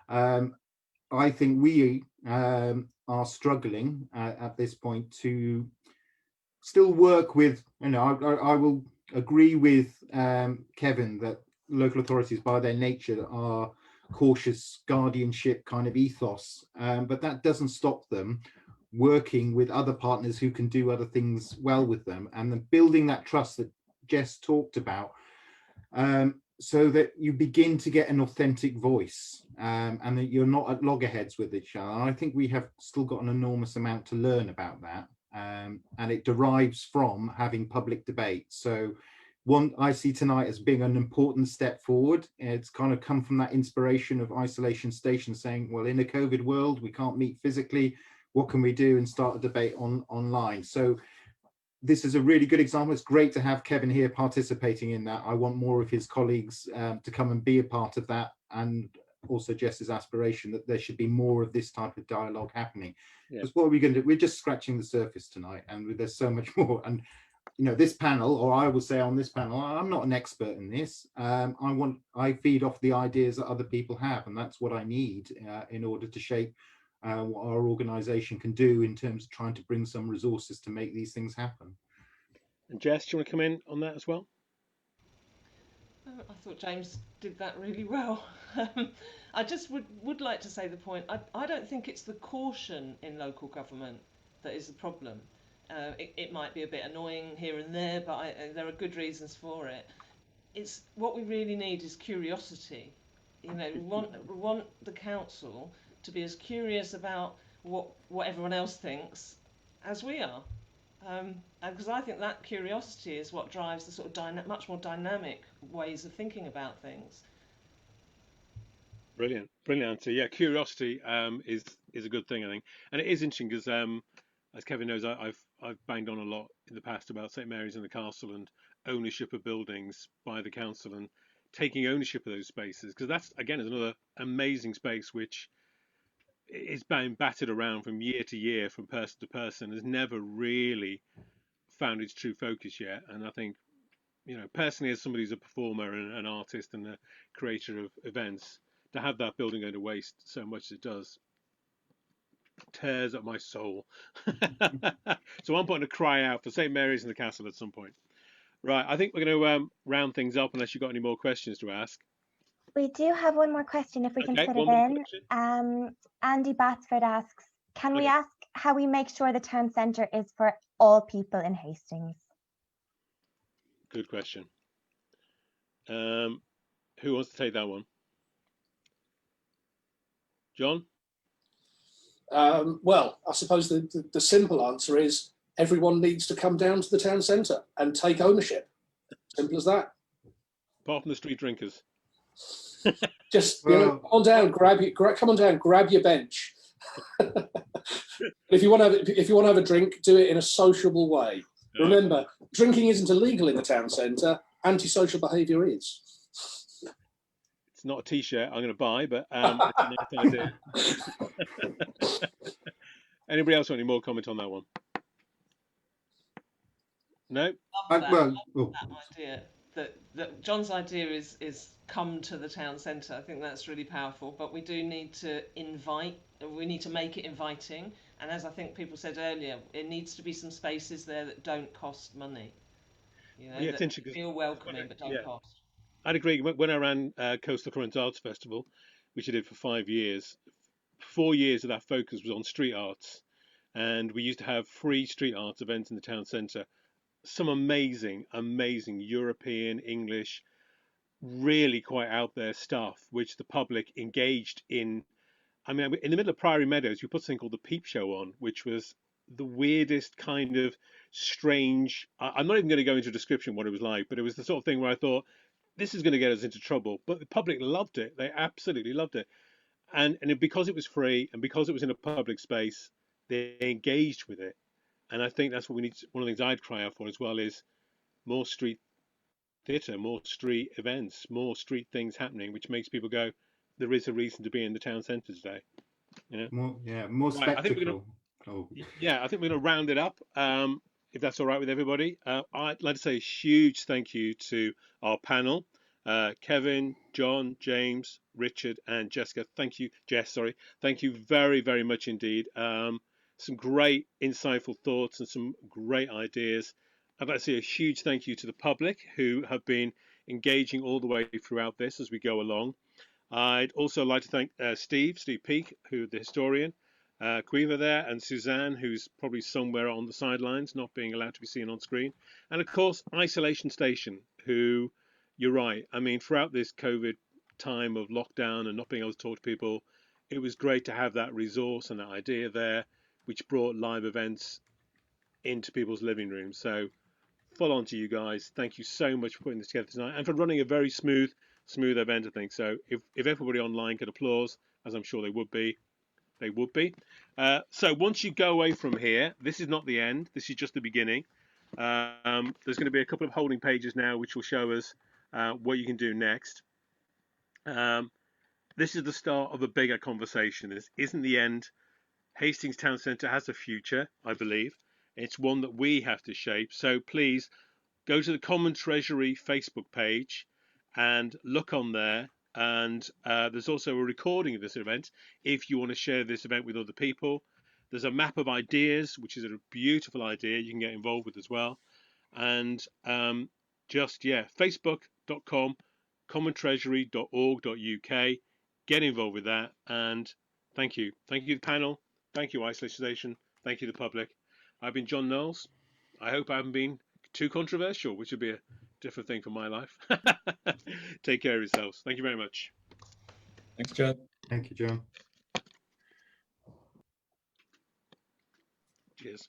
I think we are struggling at this point to still work with, I will agree with Kevin that local authorities by their nature are cautious guardianship kind of ethos, but that doesn't stop them working with other partners who can do other things well with them, and then building that trust that Jess talked about, so that you begin to get an authentic voice, and that you're not at loggerheads with each other. And I think we have still got an enormous amount to learn about that, and it derives from having public debate. So one I see tonight as being an important step forward. It's kind of come from that inspiration of Isolation Station saying, well, in a COVID world, we can't meet physically. What can we do? And start a debate online. So this is a really good example. It's great to have Kevin here participating in that. I want more of his colleagues to come and be a part of that, and also Jess's aspiration that there should be more of this type of dialogue happening. Because what are we going to do? We're just scratching the surface tonight, and there's so much more. And this panel, or I will say on this panel, I'm not an expert in this. I feed off the ideas that other people have, and that's what I need in order to shape what our organisation can do in terms of trying to bring some resources to make these things happen. And Jess, do you want to come in on that as well? I thought James did that really well. I just would like to say the point. I don't think it's the caution in local government that is the problem. It might be a bit annoying here and there, but there are good reasons for it. It's what we really need is curiosity. We want the council to be as curious about what everyone else thinks as we are, because I think that curiosity is what drives the sort of much more dynamic ways of thinking about things. Brilliant answer. Yeah, curiosity is a good thing, I think, and it is interesting because as Kevin knows, I've banged on a lot in the past about St Mary's and the Castle and ownership of buildings by the council and taking ownership of those spaces, because that's again is another amazing space which is being battered around from year to year, from person to person, has never really found its true focus yet. And I think, personally, as somebody who's a performer and an artist and a creator of events, to have that building go to waste so much as it does tears up my soul. So I'm putting a cry out for St Mary's and the Castle at some point. Right, I think we're going to round things up unless you've got any more questions to ask. We do have one more question if we can fit it in. Andy Batsford asks, can we ask how we make sure the town centre is for all people in Hastings? Good question. Who wants to take that one? John? Well, I suppose the simple answer is everyone needs to come down to the town centre and take ownership. Simple as that. Apart from the street drinkers. Just come on down, grab your bench. If you want to have a drink, do it in a sociable way. Remember, drinking isn't illegal in the town centre. Antisocial behaviour is. It's not a T-shirt I'm going to buy, but it's a nice idea. Anybody else want any more comment on that one? No. That idea that John's idea is come to the town centre. I think that's really powerful. But we do need to invite. We need to make it inviting. And as I think people said earlier, it needs to be some spaces there that don't cost money. That feel welcoming but don't cost. I'd agree. When I ran Coastal Current Arts Festival, which I did for 5 years, 4 years of that focus was on street arts. And we used to have free street arts events in the town centre. Some amazing European, English, really quite out there stuff, which the public engaged in I mean, in the middle of Priory Meadows, we put something called the Peep Show on, which was the weirdest kind of strange. I'm not even going to go into a description what it was like, but it was the sort of thing where I thought this is going to get us into trouble. But the public loved it; they absolutely loved it, and because it was free and because it was in a public space, they engaged with it. And I think that's what we need. One of the things I'd cry out for as well is more street theatre, more street events, more street things happening, which makes people go, there is a reason to be in the town centre today. Yeah. More Right, I think we're gonna, spectacle. Oh, I think we're gonna round it up. If that's all right with everybody, I'd like to say a huge thank you to our panel, Kevin, John, James, Richard, and Jessica. Thank you, Jess. Sorry, thank you very, very much indeed. Some great, insightful thoughts and some great ideas. I'd like to say a huge thank you to the public who have been engaging all the way throughout this as we go along. I'd also like to thank Steve Peake, who the historian, Quiva there, and Suzanne, who's probably somewhere on the sidelines, not being allowed to be seen on screen. And of course, Isolation Station, who, you're right, I mean, throughout this COVID time of lockdown and not being able to talk to people, it was great to have that resource and that idea there, which brought live events into people's living rooms. So full on to you guys. Thank you so much for putting this together tonight and for running a very smooth event, I think. So if everybody online could applause, as I'm sure they would be, they would be. So once you go away from here, this is not the end. This is just the beginning. There's going to be a couple of holding pages now, which will show us what you can do next. This is the start of a bigger conversation. This isn't the end. Hastings Town Centre has a future, I believe. It's one that we have to shape. So please go to the Common Treasury Facebook page and look on there. And there's also a recording of this event if you want to share this event with other people. There's a map of ideas, which is a beautiful idea you can get involved with as well. And facebook.com, commontreasury.org.uk. Get involved with that. And thank you. Thank you to the panel. Thank you, Isolation Station. Thank you, the public. I've been John Knowles. I hope I haven't been too controversial, which would be a different thing for my life. Take care of yourselves. Thank you very much. Thanks, John. thank you, John. Cheers.